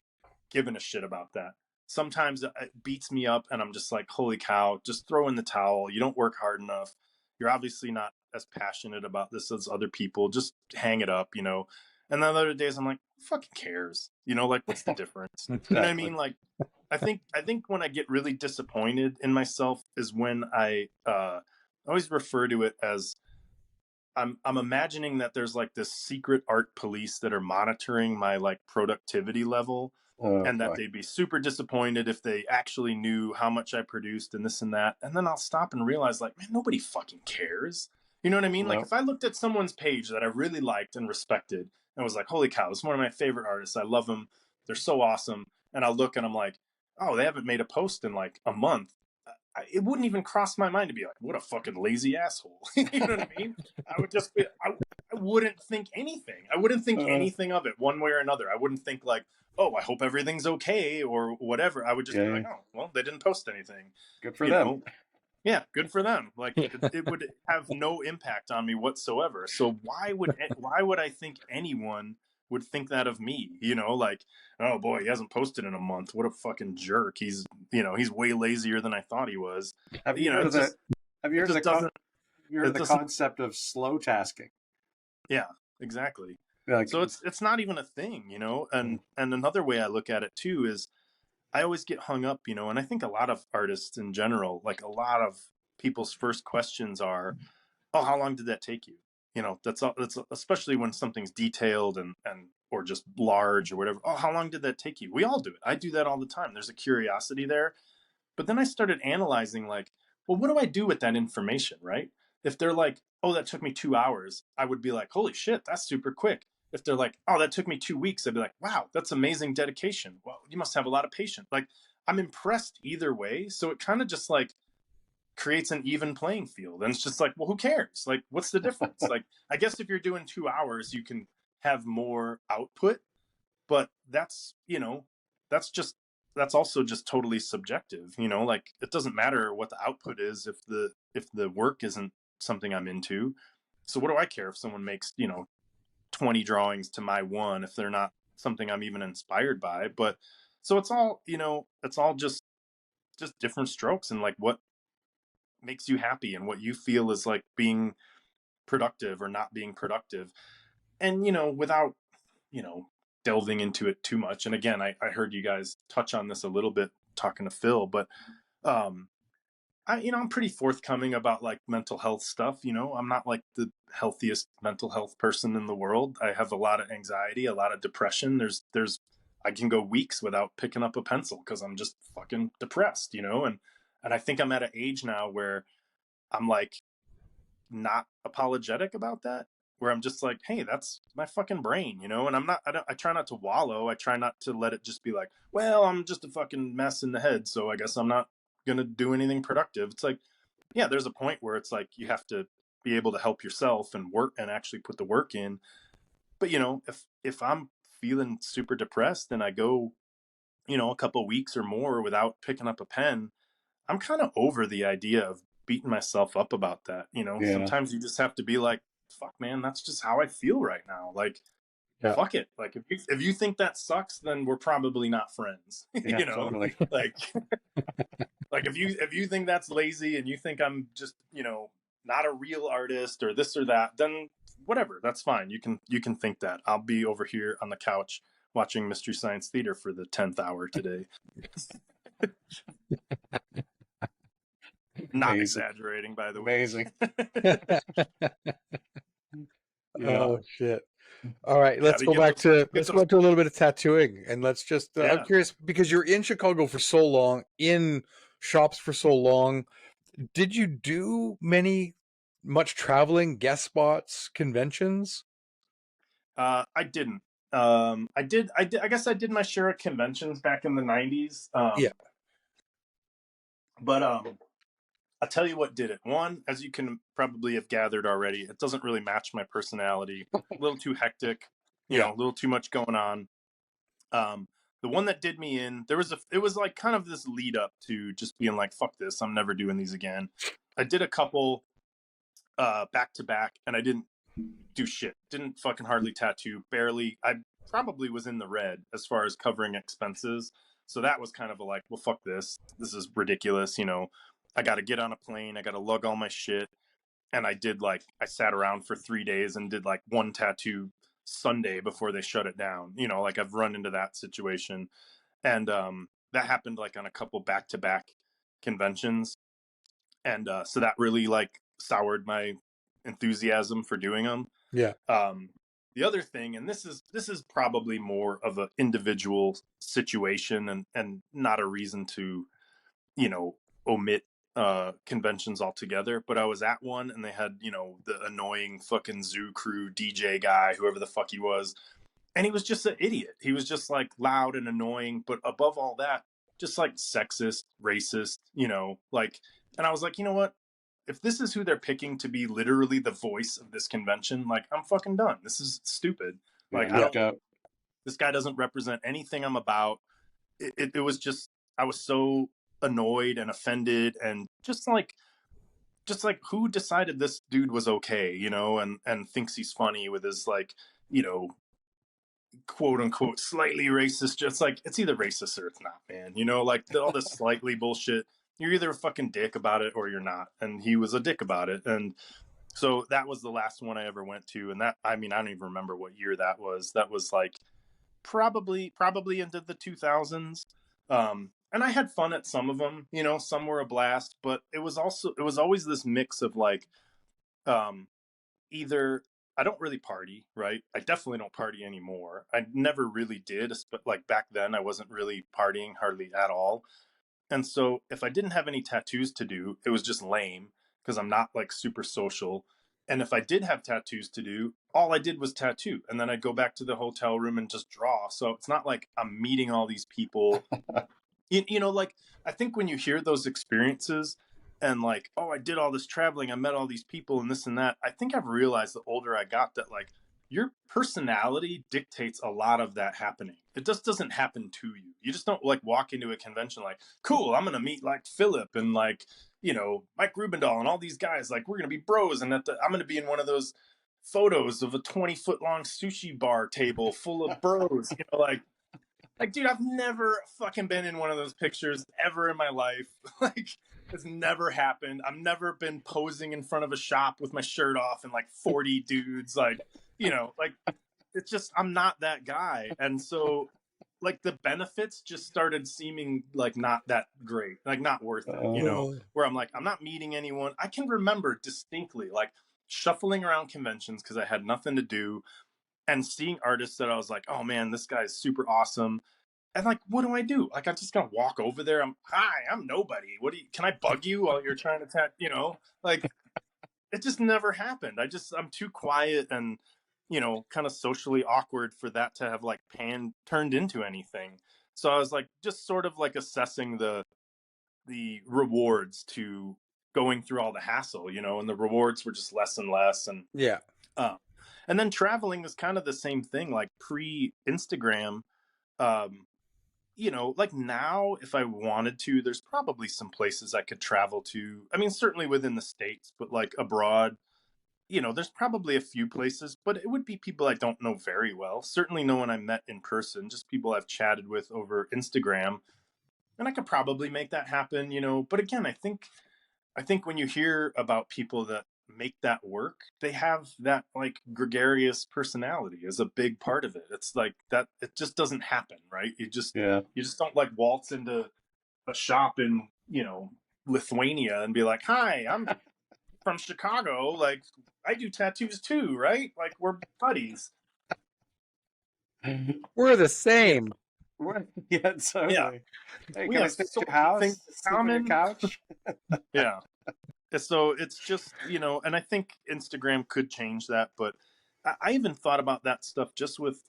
giving a shit about that. Sometimes it beats me up, and I'm just like, holy cow, just throw in the towel. You don't work hard enough. You're obviously not as passionate about this as other people. Just hang it up. And then other days I'm like, fucking cares? Like, what's the difference? You know what I Exactly. mean? Like, I think when I get really disappointed in myself is when I always refer to it as, I'm imagining that there's like this secret art police that are monitoring my like productivity level, Oh and that boy. they'd be super disappointed if they actually knew how much I produced and this and that. And then I'll stop and realize, like, man, nobody fucking cares. You know what I mean? Like, No. if I looked at someone's page that I really liked and respected, and was like, holy cow, it's one of my favorite artists. I love them. They're so awesome. And I'll look and I'm like, oh, they haven't made a post in like a month. It wouldn't even cross my mind to be like, what a fucking lazy asshole. You know what I mean? I would just be, I wouldn't think anything. I wouldn't think Uh, anything of it one way or another. I wouldn't think like, oh, I hope everything's okay or whatever. I would just be yeah. like, oh, well, they didn't post anything. Good for You them. know, yeah, good for them. Like, it would have no impact on me whatsoever. So why would I think anyone would think that of me? Like, oh boy, he hasn't posted in a month. What a fucking jerk. He's way lazier than I thought he was. Have you heard It of the just Have you it heard of just doesn't Have you heard of it the doesn't concept of slow tasking? Yeah, exactly. Like, So it's not even a thing, you know. And another way I look at it too is I always get hung up, you know, and I think a lot of artists in general, like a lot of people's first questions are, "Oh, how long did that take you?" You know, that's all. That's especially when something's detailed and or just large or whatever. "Oh, how long did that take you?" We all do it. I do that all the time. There's a curiosity there. But then I started analyzing, like, well, what do I do with that information, right? If they're like, "Oh, that took me 2 hours," I would be like, "Holy shit, that's super quick." If they're like, "Oh, that took me 2 weeks," I'd be like, "Wow, that's amazing dedication. Well, you must have a lot of patience." Like, I'm impressed either way. So it kind of just like creates an even playing field. And it's just like, well, who cares? Like, what's the difference? Like, I guess if you're doing 2 hours, you can have more output, but that's, you know, that's just, that's also just totally subjective, you know, like it doesn't matter what the output is if the work isn't something I'm into. So what do I care if someone makes, you know, 20 drawings to my one if they're not something I'm even inspired by? But so it's all, you know, it's all just different strokes and like what makes you happy and what you feel is like being productive or not being productive. And you know, without, you know, delving into it too much, and again, I heard you guys touch on this a little bit talking to Phil, but um I, you know, I'm pretty forthcoming about like mental health stuff. You know, I'm not like the healthiest mental health person in the world. I have a lot of anxiety, a lot of depression. There's I can go weeks without picking up a pencil because I'm just fucking depressed, you know. And I think I'm at an age now where I'm like not apologetic about that, where I'm just like, hey, that's my fucking brain, you know. And I'm not, I try not to wallow. I try not to let it just be like, well, I'm just a fucking mess in the head, so I guess I'm not gonna do anything productive. It's like, yeah, there's a point where it's like you have to be able to help yourself and work and actually put the work in. But you know, if I'm feeling super depressed and I go, you know, a couple weeks or more without picking up a pen, I'm kind of over the idea of beating myself up about that. You know, yeah, sometimes you just have to be like, fuck, man, that's just how I feel right now. Like, Yeah. fuck it. Like, if you think that sucks, then we're probably not friends. yeah, You know, totally. like, like if you think that's lazy and you think I'm just, you know, not a real artist or this or that, then whatever, that's fine. You can think that. I'll be over here on the couch watching Mystery Science Theater for the 10th hour today. Not Amazing, exaggerating, by the way. amazing. Yeah, Oh shit. All right, Yeah, let's to go get back those, to get let's go those. back to a little bit of tattooing, and let's just I'm Yeah. curious because you're in Chicago for so long, in shops for so long. Did you do much traveling, guest spots, conventions? I didn't. I did. I guess I did my share of conventions back in the '90s. Yeah. But I'll tell you what did it. One, as you can probably have gathered already, it doesn't really match my personality. A little too hectic, you Yeah. know, a little too much going on. Um, the one that did me in, it was like kind of this lead up to just being like, fuck this, I'm never doing these again. I did a couple back to back, and I didn't do shit. Didn't fucking hardly tattoo. Barely. I probably was in the red as far as covering expenses. So that was kind of a like, well, fuck this. This is ridiculous. You know, I got to get on a plane. I got to lug all my shit. And I sat around for 3 days and did like one tattoo Sunday before they shut it down. You know, like I've run into that situation. And that happened like on a couple back to back conventions. And so that really like soured my enthusiasm for doing them. Yeah. The other thing, and this is probably more of an individual situation and not a reason to, you know, omit conventions altogether, but I was at one and they had, you know, the annoying fucking zoo crew DJ guy, whoever the fuck he was, and he was just an idiot. He was just like loud and annoying, but above all that, just like sexist, racist, you know, like, and I was like, you know what, if this is who they're picking to be literally the voice of this convention, like, I'm fucking done. This is stupid. yeah, Like, I knocked don't, out. this guy doesn't represent anything I'm about. It was just, I was so annoyed and offended and just like who decided this dude was okay, you know, and thinks he's funny with his like, you know, quote unquote slightly racist, just like it's either racist or it's not, man, you know, like all this slightly bullshit. You're either a fucking dick about it or you're not, and he was a dick about it. And So that was the last one I ever went to, and that, I mean, I don't even remember what year that was. That was like probably into the 2000s. And I had fun at some of them, you know, some were a blast, but it was always this mix of like, um, either I don't really party, right? I definitely don't party anymore. I never really did, but like back then I wasn't really partying hardly at all. And so if I didn't have any tattoos to do, it was just lame because I'm not like super social. And if I did have tattoos to do, all I did was tattoo. And then I'd go back to the hotel room and just draw. So it's not like I'm meeting all these people. You know, like I think when you hear those experiences and like, oh, I did all this traveling, I met all these people and this and that, I think I've realized the older I got that like your personality dictates a lot of that happening. It just doesn't happen to you. You just don't like walk into a convention like, cool, I'm gonna meet like Philip and like, you know, Mike Rubendahl and all these guys. Like we're gonna be bros, and I'm gonna be in one of those photos of a 20-foot long sushi bar table full of bros. You know, like, dude, I've never fucking been in one of those pictures ever in my life. Like, it's never happened. I've never been posing in front of a shop with my shirt off and like 40 dudes. Like, you know, like it's just, I'm not that guy. And so, like, the benefits just started seeming like not that great, like, not worth it, you know, where I'm like, I'm not meeting anyone. I can remember distinctly, like, shuffling around conventions because I had nothing to do and seeing artists that I was like, oh man, this guy's super awesome. And like, what do I do? Like, I'm just gonna walk over there. I'm nobody. What do you? Can I bug you while you're trying to tap? You know, like it just never happened. I'm too quiet and, you know, kind of socially awkward for that to have like turned into anything. So I was like, just sort of like assessing the rewards to going through all the hassle, you know, and the rewards were just less and less. Yeah. Uh, and then traveling was kind of the same thing, like pre Instagram. Um, you know, like now, if I wanted to, there's probably some places I could travel to. I mean, certainly within the States, but like abroad, you know, there's probably a few places, but it would be people I don't know very well. Certainly no one I met in person, just people I've chatted with over Instagram. And I could probably make that happen, you know. But again, I think when you hear about people that make that work, they have that like gregarious personality is a big part of it. It's like that it just doesn't happen, right? Yeah. You just don't like waltz into a shop in, you know, Lithuania and be like, "Hi, I'm from Chicago. Like I do tattoos too, right? Like we're buddies." We're the You same. Yeah, know? Yeah. totally. Hey, We can I have stay so at your many things house? in Sleep on your common. couch? Yeah. So it's just, you know, and I think Instagram could change that, but I even thought about that stuff just with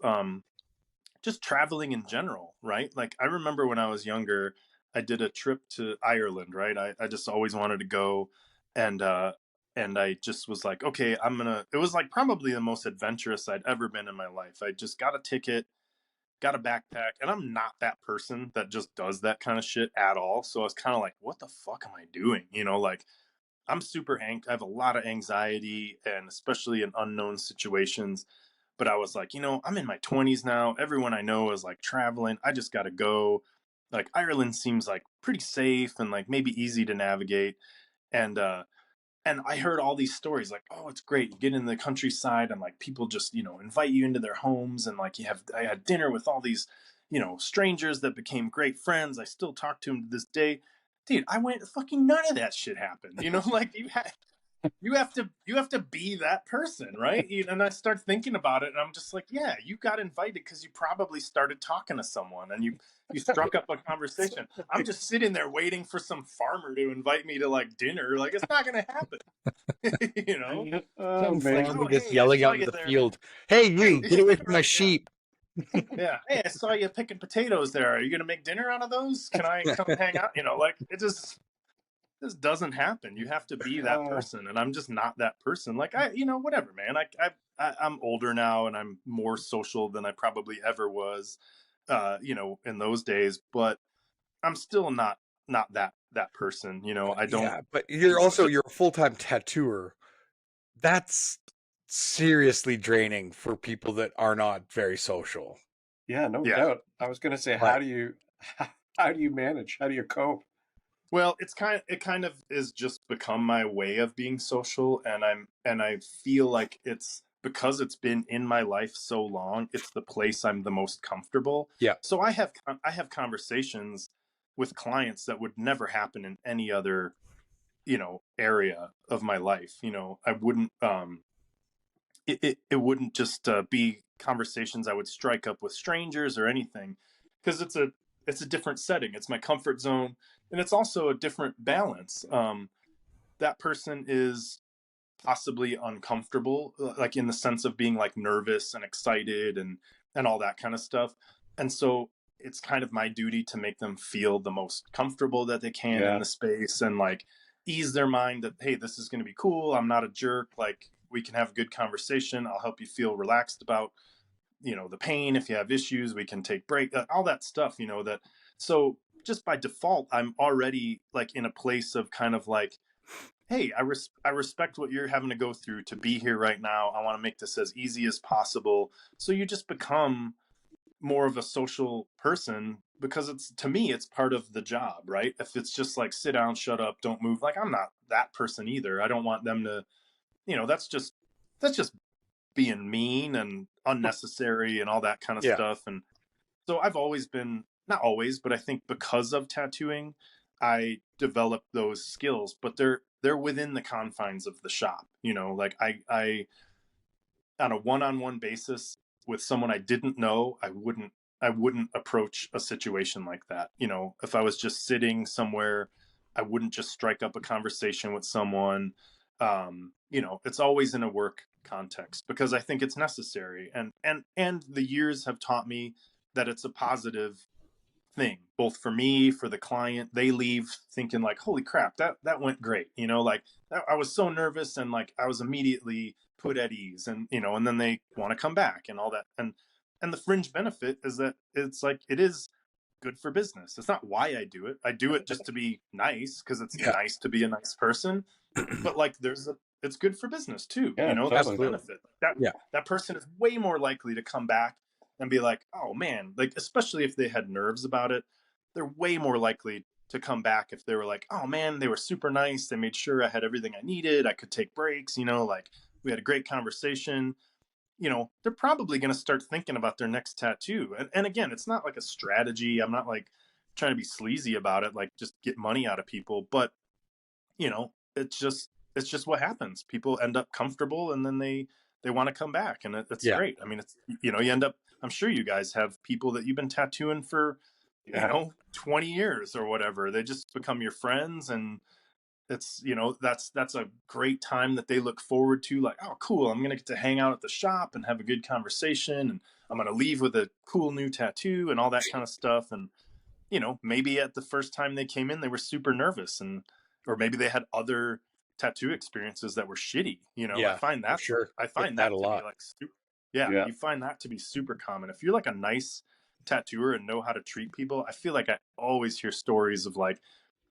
just traveling in general, right? Like I remember when I was younger, I did a trip to Ireland, right? I just always wanted to go, and I just was like, okay, it was like probably the most adventurous I'd ever been in my life. I just got a ticket, got a backpack, and I'm not that person that just does that kind of shit at all. So I was kind of like, what the fuck am I doing? You know, like I have a lot of anxiety, and especially in unknown situations. But I was like, you know, I'm in my 20s now. Everyone I know is like traveling. I just got to go. Like Ireland seems like pretty safe and like maybe easy to navigate. And I heard all these stories like, oh, it's great. You get in the countryside and like people just, you know, invite you into their homes, and like I had dinner with all these, you know, strangers that became great friends. I still talk to them to this day. Dude, I went fucking none of that shit happened. You know, like you have to be that person, right? And I start thinking about it, and I'm just like, yeah, you got invited because you probably started talking to someone, and you struck up a conversation. I'm just sitting there waiting for some farmer to invite me to like dinner. Like it's not gonna happen, you know. Oh Some man. farmer Oh, just hey, I yelling saw out in you the there. field, "Hey, you! Get away from my Right? Yeah, sheep!" yeah. Hey, I saw you picking potatoes there. Are you gonna make dinner out of those? Can I come hang out? You know, like it just this doesn't happen. You have to be that Uh, person, and I'm just not that person. Like you know, whatever, man. I'm older now, and I'm more social than I probably ever was, you know, in those days. But I'm still not that person. You know, I don't. Yeah, but You know, you're a full-time tattooer. That's seriously draining for people that are not very social. yeah, no yeah. doubt. I was gonna say, But how do you manage? How do you cope? Well, it kind of is just become my way of being social, and I feel like it's because it's been in my life so long, it's the place I'm the most comfortable. Yeah. So I have conversations with clients that would never happen in any other, area of my life. I wouldn't it wouldn't just be conversations I would strike up with strangers or anything, because it's a different setting. It's my comfort zone, and it's also a different balance. That person is possibly uncomfortable, like in the sense of being like nervous and excited and all that kind of stuff, and so it's kind of my duty to make them feel the most comfortable that they can in Yeah. the space, and like ease their mind that, hey, this is going to be cool, I'm not a jerk, like we can have a good conversation, I'll help you feel relaxed about the pain. If you have issues, we can take break, all that stuff, that. So just by default, I'm already like in a place of kind of like, hey, I respect what you're having to go through to be here right now. I want to make this as easy as possible. So you just become more of a social person, because it's, to me, it's part of the job, right? If it's just like sit down, shut up, don't move, like I'm not that person either. I don't want them to, that's just being mean and unnecessary and all that kind of Yeah. stuff. And so I've always been, not always, but I think because of tattooing, I developed those skills, but they're within the confines of the shop. Like I on a one-on-one basis with someone I didn't know, I wouldn't approach a situation like that. If I was just sitting somewhere, I wouldn't just strike up a conversation with someone. It's always in a work context, because I think it's necessary, and the years have taught me that it's a positive thing, both for me, for the client. They leave thinking like, holy crap, that went great. Like I was so nervous, and like I was immediately put at ease, and then they want to come back and all that. And the fringe benefit is that it's like, it is good for business. It's not why I do it. I do it just to be nice, because it's Yeah. nice to be a nice person. But like it's good for business too. Yeah, That's a totally. benefit. That Yeah. that person is way more likely to come back and be like, oh man, like, especially if they had nerves about it, they're way more likely to come back if they were like, oh man, they were super nice, they made sure I had everything I needed, I could take breaks, like we had a great conversation. They're probably going to start thinking about their next tattoo. And again, it's not like a strategy. I'm not like trying to be sleazy about it, like just get money out of people. But, it's just what happens. People end up comfortable, and then they want to come back. And it's Yeah. great. I mean, it's, you end up, I'm sure you guys have people that you've been tattooing for, Yeah. 20 years or whatever. They just become your friends, and it's, that's a great time that they look forward to, like, oh cool, I'm gonna get to hang out at the shop and have a good conversation, and I'm gonna leave with a cool new tattoo and all that kind of stuff. And maybe at the first time they came in, they were super nervous, or maybe they had other tattoo experiences that were shitty. Yeah, for sure. I Get find that that a to be lot. like yeah, Yeah. you find that to be super common. If you're like a nice tattooer and know how to treat people, I feel like I always hear stories of like,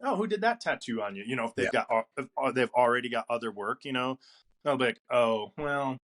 oh, who did that tattoo on you? If Yeah. if they've already got other work, they'll be like, oh, well,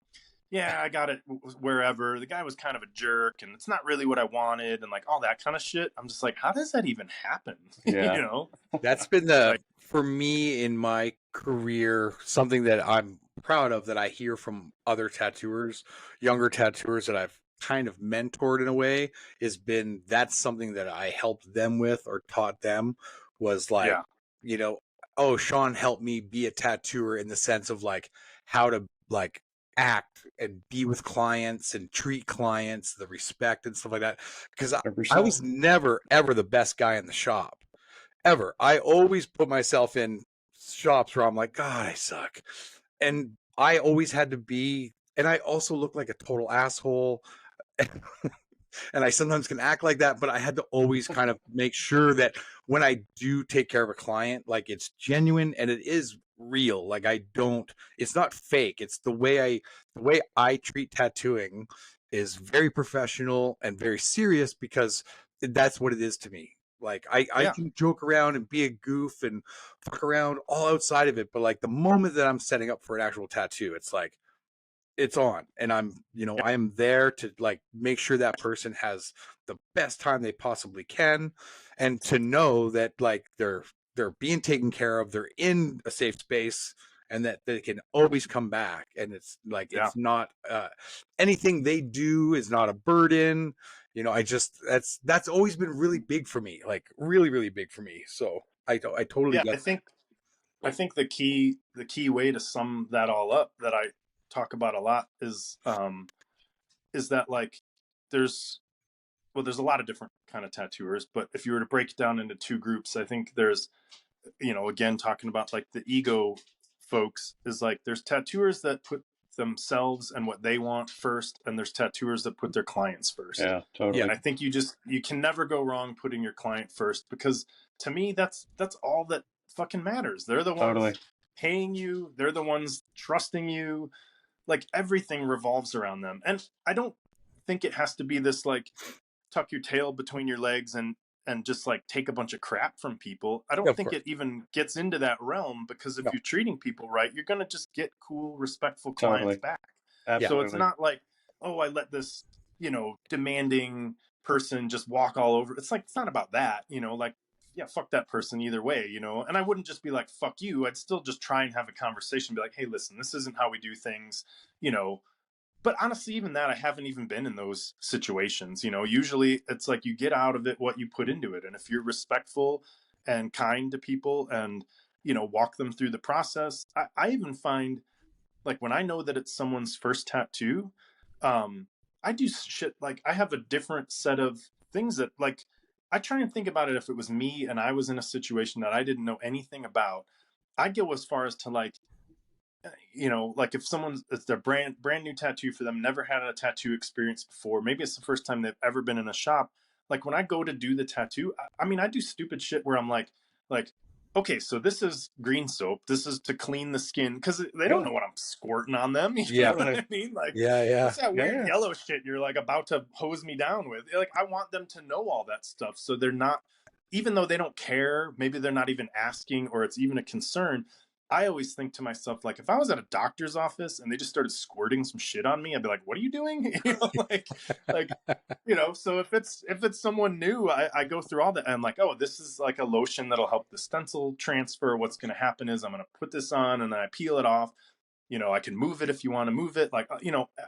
yeah, I got it wherever. The guy was kind of a jerk, and it's not really what I wanted, and like all that kind of shit. I'm just like, how does that even happen? Yeah. That's been the, Like, for me in my career, something that I'm proud of that I hear from other tattooers, younger tattooers that I've kind of mentored in a way, has been that's something that I helped them with or taught them, was like, yeah, you know, oh, Shawn helped me be a tattooer in the sense of like how to like act and be with clients and treat clients, the respect and stuff like that. Because I 100%. was never ever the best guy in the shop ever. I always put myself in shops where I'm like, God, I suck. And I always had to be, and I also look like a total asshole. And I sometimes can act like that, but I had to always kind of make sure that when I do take care of a client, like it's genuine and it is real. Like I don't, it's not fake. It's the way I treat tattooing is very professional and very serious, because that's what it is to me. Like I yeah, can joke around and be a goof and fuck around all outside of it, but like the moment that I'm setting up for an actual tattoo, it's like it's on, and I'm, yeah, I am there to like make sure that person has the best time they possibly can, and to know that like they're being taken care of, they're in a safe space, and that they can always come back. And it's like, Yeah. it's not anything they do is not a burden. I just, that's always been really big for me, like really, really big for me. So I totally Yeah, get I think the key way to sum that all up that I talk about a lot is that like there's there's a lot of different kind of tattooers, but if you were to break it down into two groups, I think there's, again, talking about like the ego folks, is like there's tattooers that put themselves and what they want first, and there's tattooers that put their clients first. Yeah, totally. And I think you can never go wrong putting your client first, because to me that's all that fucking matters. They're the ones Totally. paying you, they're the ones trusting you. Like everything revolves around them. And I don't think it has to be this like tuck your tail between your legs and just like take a bunch of crap from people. I don't Of think course. it even gets into that realm, because if No. you're treating people right, you're going to just get cool, respectful Totally. clients back. Absolutely. So it's not like, oh, I let this, demanding person just walk all over. It's like, it's not about that, like, yeah, fuck that person either way, and I wouldn't just be like, fuck you. I'd still just try and have a conversation, be like, hey, listen, this isn't how we do things, you know, but honestly, even that, I haven't even been in those situations. Usually it's like you get out of it what you put into it. And if you're respectful and kind to people and, walk them through the process, I even find like when I know that it's someone's first tattoo, I do shit like I have a different set of things that like I try and think about it. If it was me and I was in a situation that I didn't know anything about, I'd go as far as to like, like if it's their brand new tattoo for them, never had a tattoo experience before, maybe it's the first time they've ever been in a shop. Like when I go to do the tattoo, I mean, I do stupid shit where I'm like, okay, so this is green soap. This is to clean the skin, because they don't know what I'm squirting on them. You Yeah. know what I mean? Like, Yeah. what's that weird Yeah. yellow shit you're like about to hose me down with? Like, I want them to know all that stuff, so they're not, even though they don't care, maybe they're not even asking, or it's even a concern. I always think to myself, like, if I was at a doctor's office and they just started squirting some shit on me, I'd be like, what are you doing? like, so if it's someone new, I go through all that. And I'm like, oh, this is like a lotion that'll help the stencil transfer. What's going to happen is I'm going to put this on and then I peel it off. I can move it if you want to move it, like,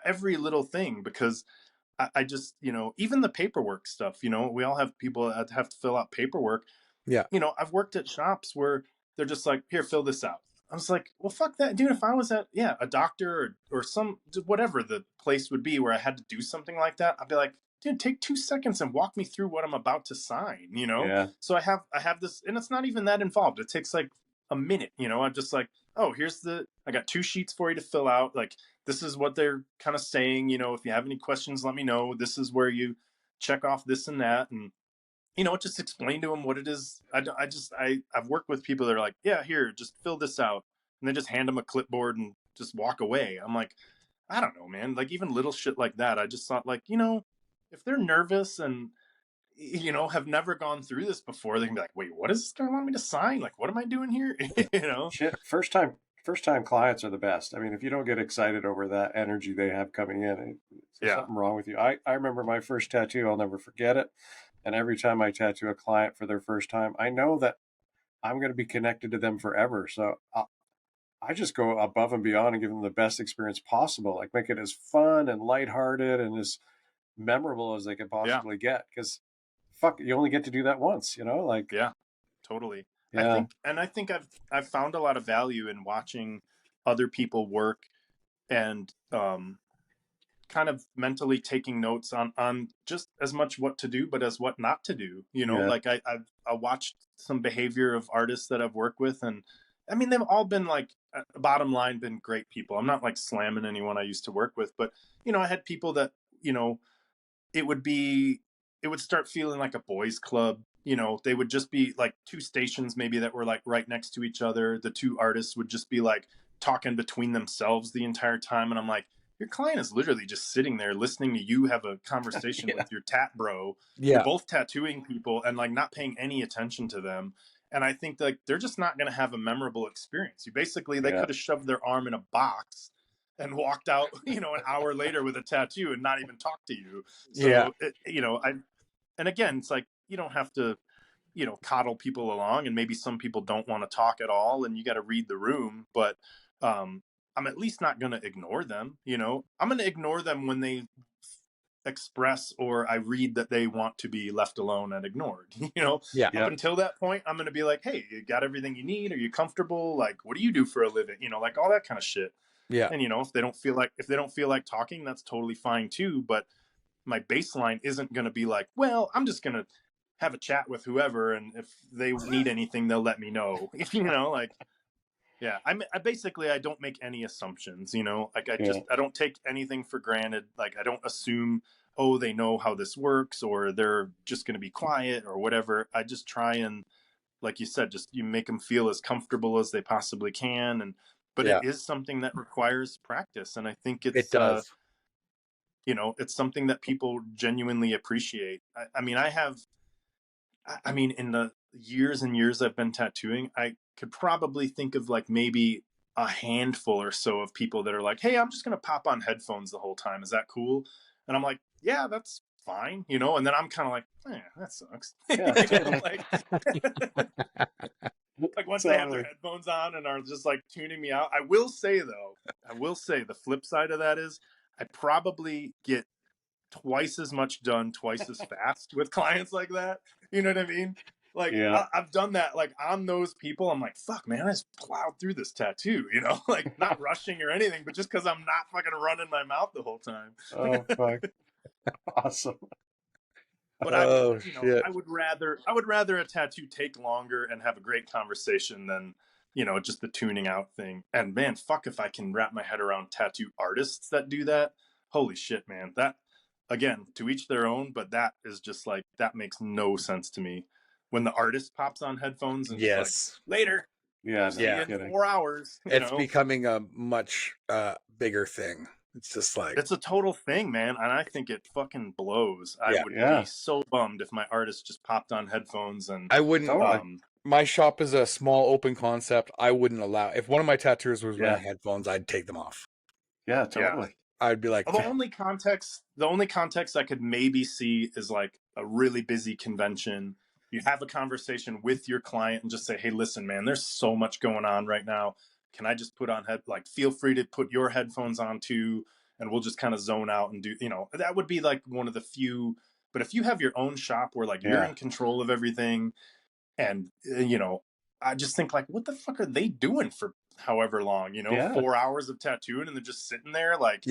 every little thing, because I just, even the paperwork stuff, we all have people that have to fill out paperwork. Yeah. I've worked at shops where they're just like, here, fill this out. I was like, well, fuck that, dude. If I was at, a doctor or some, whatever the place would be where I had to do something like that, I'd be like, dude, take 2 seconds and walk me through what I'm about to sign, Yeah. So I have this, and it's not even that involved. It takes like a minute, I'm just like, oh, I got 2 sheets for you to fill out. Like, this is what they're kind of saying, if you have any questions, let me know. This is where you check off this and that. And just explain to them what it is. I've worked with people that are like, yeah, here, just fill this out. And they just hand them a clipboard and just walk away. I'm like, I don't know, man. Like even little shit like that. I just thought like, if they're nervous and, have never gone through this before, they can be like, wait, what is this guy want me to sign? Like, what am I doing here? Shit. First time clients are the best. I mean, if you don't get excited over that energy they have coming in, there's something wrong with you. I remember my first tattoo. I'll never forget it. And every time I tattoo a client for their first time, I know that I'm going to be connected to them forever. So I just go above and beyond and give them the best experience possible. Like make it as fun and lighthearted and as memorable as they can possibly get. Because fuck, you only get to do that once, like. Yeah, totally. Yeah. I think I've found a lot of value in watching other people work and, kind of mentally taking notes on just as much what to do, but as what not to do. Like I've watched some behavior of artists that I've worked with, and I mean they've all been like, bottom line, been great people. I'm not like slamming anyone I used to work with, but I had people that it would start feeling like a boys club. They would just be like 2 stations maybe that were like right next to each other. The 2 artists would just be like talking between themselves the entire time, and I'm like, your client is literally just sitting there listening to you have a conversation with your tat bro. Yeah. You're both tattooing people and like not paying any attention to them. And I think like they're just not going to have a memorable experience. They could have shoved their arm in a box and walked out, an hour later with a tattoo and not even talked to you. So, Yeah. and again, it's like, you don't have to, coddle people along, and maybe some people don't want to talk at all, and you got to read the room. But I'm at least not going to ignore them. I'm going to ignore them when they express or I read that they want to be left alone and ignored. Yeah. Up until that point, I'm going to be like, hey, you got everything you need? Are you comfortable? Like, what do you do for a living? Like all that kind of shit. Yeah. And if they don't feel like talking, that's totally fine too. But my baseline isn't going to be like, well, I'm just going to have a chat with whoever, and if they need anything, they'll let me know. Like, yeah, I don't make any assumptions. Like I don't take anything for granted. Like I don't assume, oh, they know how this works, or they're just going to be quiet or whatever. I just try and, like you said, just you make them feel as comfortable as they possibly can. But it is something that requires practice, and I think It does. It's something that people genuinely appreciate. I mean, in the years and years I've been tattooing, I could probably think of like maybe a handful or so of people that are like, hey, I'm just going to pop on headphones the whole time. Is that cool? And I'm like, yeah, that's fine. And then I'm kind of like, that sucks. Like once they have their headphones on and are just like tuning me out. I will say the flip side of that is I probably get twice as much done twice as fast with clients like that. You know what I mean? Like I've done that like on those people. I'm like, fuck man, I just plowed through this tattoo, like not rushing or anything, but just because I'm not fucking running my mouth the whole time. Oh fuck. Awesome. But I would rather a tattoo take longer and have a great conversation than just the tuning out thing. And man, fuck if I can wrap my head around tattoo artists that do that. Holy shit, man. That, again, to each their own, but that is just like, that makes no sense to me. When the artist pops on headphones and just like, later. Yeah. See you in 4 hours. It's becoming a much bigger thing. It's just like, it's a total thing, man. And I think it fucking blows. I would be so bummed if my artist just popped on headphones and I wouldn't, my shop is a small open concept. I wouldn't allow, if one of my tattooers was wearing headphones, I'd take them off. Yeah, totally. I'd be like, the only context I could maybe see is like a really busy convention. You have a conversation with your client and just say, hey, listen, man, there's so much going on right now. Can I just put on feel free to put your headphones on too, and we'll just kind of zone out and do, that would be like one of the few. But if you have your own shop where like you're in control of everything, and I just think like, what the fuck are they doing for however long, 4 hours of tattooing, and they're just sitting there like,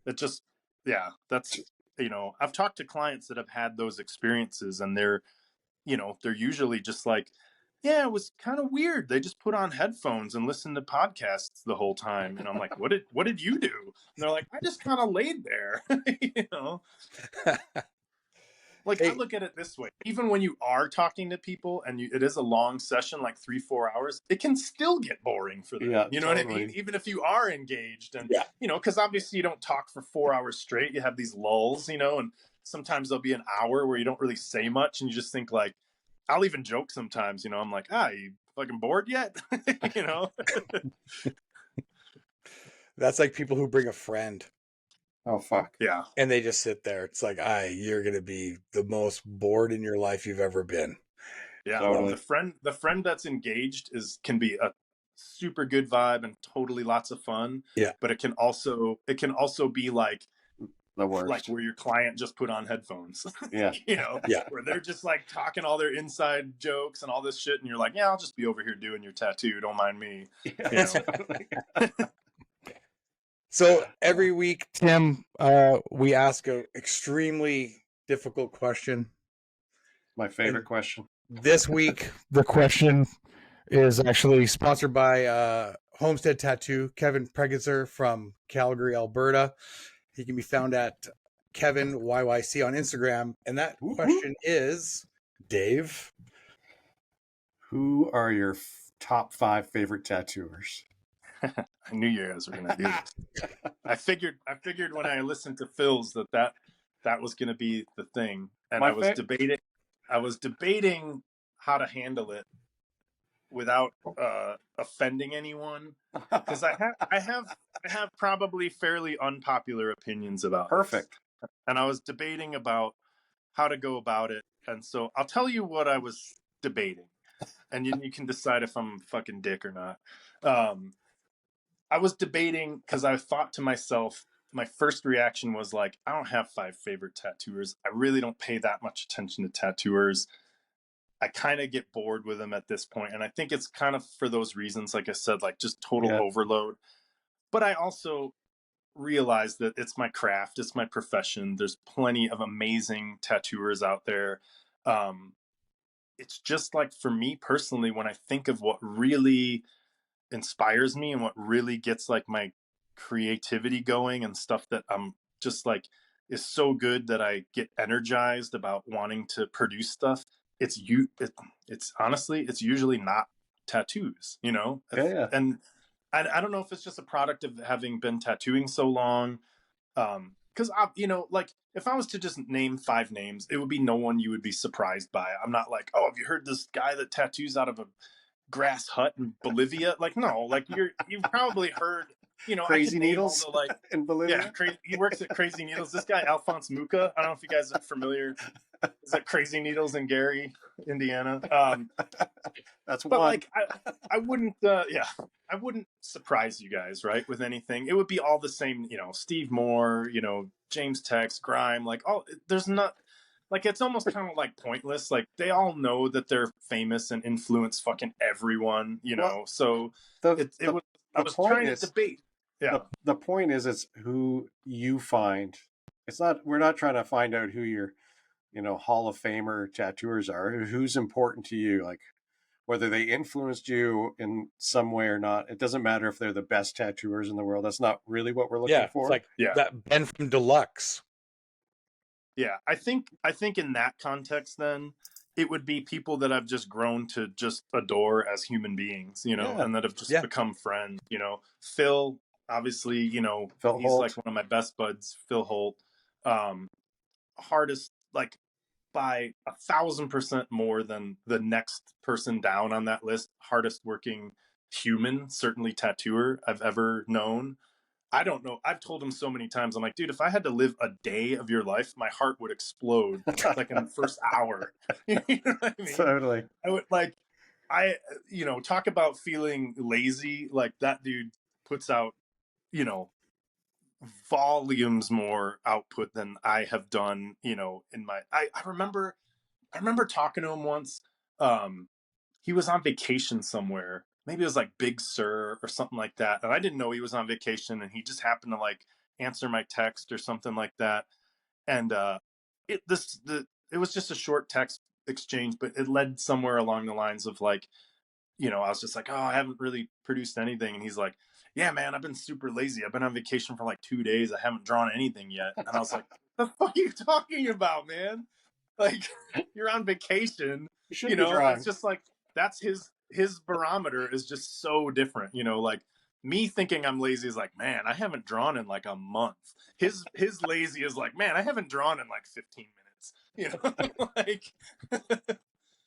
that's, I've talked to clients that have had those experiences, and they're usually just like, yeah, it was kind of weird. They just put on headphones and listened to podcasts the whole time. And I'm like, what did you do? And they're like, I just kind of laid there, Like, I look at it this way. Even when you are talking to people and it is a long session, like 3-4 hours, it can still get boring for them. You know what I mean? Even if you are engaged and, because obviously you don't talk for 4 hours straight. You have these lulls, and sometimes there'll be an hour where you don't really say much and you just think like, I'll even joke sometimes, I'm like, you fucking bored yet? That's like people who bring a friend. Oh, fuck. Yeah. And they just sit there. It's like, you're going to be the most bored in your life you've ever been. Yeah. Totally. The friend that's engaged can be a super good vibe and totally lots of fun. Yeah. But it can also be like the worst. Like where your client just put on headphones. Yeah. Where they're just like talking all their inside jokes and all this shit. And you're like, yeah, I'll just be over here doing your tattoo. Don't mind me. So every week, Tim, we ask an extremely difficult question. My favorite question. This week, the question is actually sponsored by Homestead Tattoo, Kevin Pregitzer from Calgary, Alberta. He can be found at Kevin YYC on Instagram. And that question is, Dave, who are your top 5 favorite tattooers? I knew you guys were going to do this. I figured when I listened to Phil's that was going to be the thing. And I was debating how to handle it without offending anyone, because I have probably fairly unpopular opinions about Perfect. This. And I was debating about how to go about it. And so I'll tell you what I was debating, and you can decide if I'm a fucking dick or not. I was debating because I thought to myself, my first reaction was like, I don't have 5 favorite tattooers. I really don't pay that much attention to tattooers. I kind of get bored with them at this point, and I think it's kind of for those reasons, like I said, like just total overload. But I also realize that it's my craft, it's my profession. There's plenty of amazing tattooers out there. It's just like for me personally, when I think of what really inspires me and what really gets like my creativity going and stuff that I'm just like is so good that I get energized about wanting to produce stuff. It's honestly, it's usually not tattoos, you know? And I don't know if it's just a product of having been tattooing so long. Because I, you know, like if I was to just name 5 names, it would be no one you would be surprised by. I'm not like, oh, have you heard this guy that tattoos out of a grass hut in Bolivia? Like, no, like you've probably heard, you know, Crazy I can name Needles all the like in Bolivia. Yeah, he works at Crazy Needles. This guy Alphonse Muca. I don't know if you guys are familiar. Is that Crazy Needles in Gary, Indiana? That's But one. like I wouldn't I wouldn't surprise you guys, right, with anything. It would be all the same, you know, Steve Moore, you know, James Tex, Grime, like all there's not like it's almost kind of like pointless. Like they all know that they're famous and influence fucking everyone, you know. Well, so the I was trying to debate. Yeah. The point is it's who you find. It's not we're not trying to find out who your, you know, Hall of Famer tattooers are, who's important to you, like whether they influenced you in some way or not. It doesn't matter if they're the best tattooers in the world. That's not really what we're looking for. It's like that Ben from Deluxe. Yeah, I think in that context, then it would be people that I've just grown to just adore as human beings, you know, and that have just become friends. You know, Phil, obviously, you know, he's Holt. like one of my best buds. Phil Holt, hardest, like by 1,000% more than the next person down on that list, hardest working human, certainly tattooer I've ever known. I don't know. I've told him so many times. I'm like, dude, if I had to live a day of your life, my heart would explode like in the first hour. You know what I mean? Totally. I would you know, talk about feeling lazy. Like that dude puts out, you know, volumes more output than I have done, you know, in my, I remember talking to him once. He was on vacation somewhere. Maybe it was like Big Sur or something like that. And I didn't know he was on vacation, and he just happened to like answer my text or something like that. And it was just a short text exchange, but it led somewhere along the lines of like, you know, I was just like, oh, I haven't really produced anything. And he's like, yeah, man, I've been super lazy. I've been on vacation for like 2 days. I haven't drawn anything yet. And I was like, the fuck are you talking about, man? Like, you're on vacation, you know, it's just like, that's his barometer is just so different, you know, like me thinking I'm lazy is like, man, I haven't drawn in like a month. His lazy is like, man, I haven't drawn in like 15 minutes, you know, like,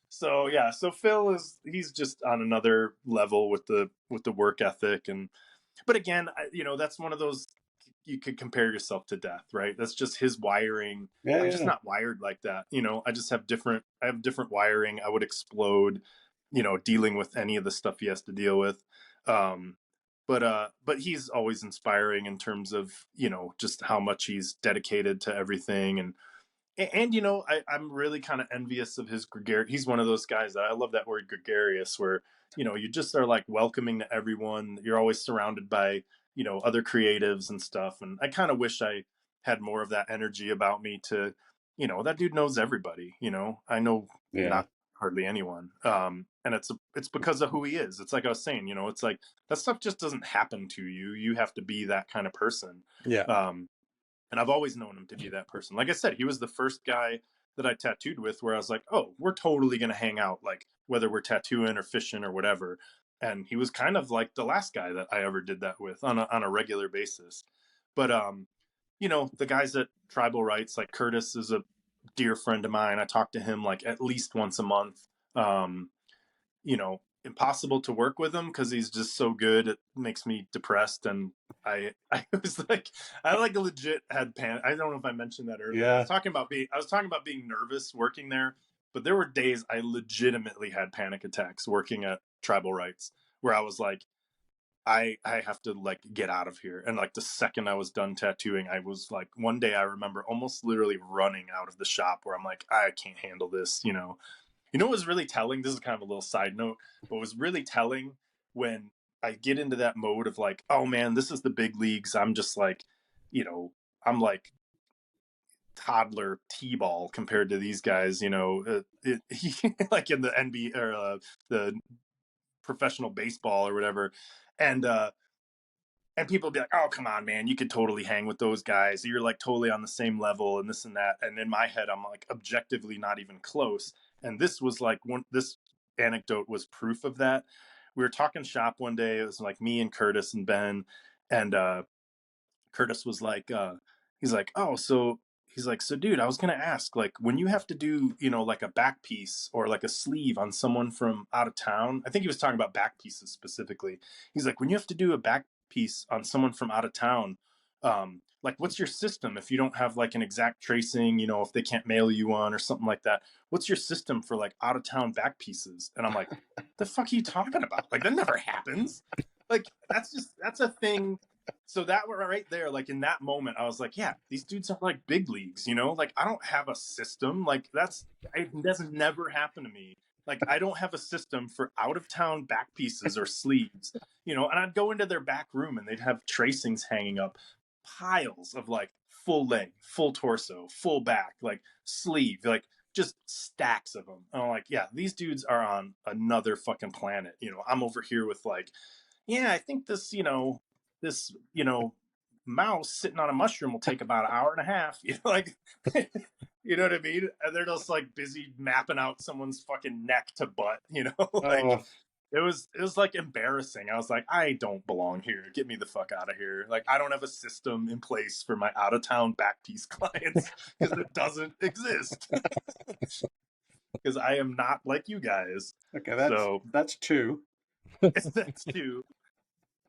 so yeah, so Phil he's just on another level with the work ethic. And but again, you know, that's one of those, you could compare yourself to death, right? That's just his wiring. I'm just not wired like that, you know. I have different wiring. I would explode, you know, dealing with any of the stuff he has to deal with. But he's always inspiring in terms of, you know, just how much he's dedicated to everything. And you know, I'm really kind of envious of his gregarious. He's one of those guys that I love, that word gregarious, where, you know, you just are like welcoming to everyone. You're always surrounded by, you know, other creatives and stuff. And I kind of wish I had more of that energy about me to, you know, that dude knows everybody, you know, I know not hardly anyone. And it's because of who he is. It's like I was saying, you know, it's like that stuff just doesn't happen to you. You have to be that kind of person. Yeah. And I've always known him to be that person. Like I said, he was the first guy that I tattooed with where I was like, oh, we're totally going to hang out, like whether we're tattooing or fishing or whatever. And he was kind of like the last guy that I ever did that with on a regular basis. But, you know, the guys at Tribal Rights, like Curtis is a dear friend of mine. I talk to him like at least once a month. You know, impossible to work with him because he's just so good. It makes me depressed. And I was like, I like legit had panic. I don't know if I mentioned that earlier. Yeah. I was talking about being nervous working there but there were days I legitimately had panic attacks working at Tribal Rights where I was like, I have to like get out of here. And like the second I was done tattooing, I was like, one day I remember almost literally running out of the shop where I'm like, I can't handle this, you know. You know what was really telling? This is kind of a little side note, but was really telling when I get into that mode of like, oh man, this is the big leagues. I'm just like, you know, I'm like toddler t-ball compared to these guys, you know, like in the NBA or the professional baseball or whatever. And and people be like, oh, come on, man, you could totally hang with those guys. You're like totally on the same level and this and that. And in my head, I'm like objectively not even close. And this was like this anecdote was proof of that. We were talking shop one day. It was like me and Curtis and Ben. And Curtis was like, he's like, oh, so he's like, so dude, I was gonna ask, like, when you have to do, you know, like a back piece or like a sleeve on someone from out of town. I think he was talking about back pieces specifically. He's like, when you have to do a back piece on someone from out of town, like, what's your system if you don't have like an exact tracing, you know, if they can't mail you one or something like that? What's your system for like out of town back pieces? And I'm like, the fuck are you talking about? Like, that never happens. Like, that's a thing. So that right there, like in that moment, I was like, yeah, these dudes are like big leagues, you know, like I don't have a system. Like it doesn't never happen to me. Like I don't have a system for out of town back pieces or sleeves, you know, and I'd go into their back room and they'd have tracings hanging up, piles of like full leg, full torso, full back, like sleeve, like just stacks of them. And I'm like, yeah, these dudes are on another fucking planet. You know, I'm over here with like, yeah, I think this, you know, mouse sitting on a mushroom will take about an hour and a half. You know, like, you know what I mean? And they're just like busy mapping out someone's fucking neck to butt. You know, like it was like embarrassing. I was like, I don't belong here. Get me the fuck out of here. Like, I don't have a system in place for my out of town back piece clients because it doesn't exist. Because I am not like you guys. Okay, that's two. That's two.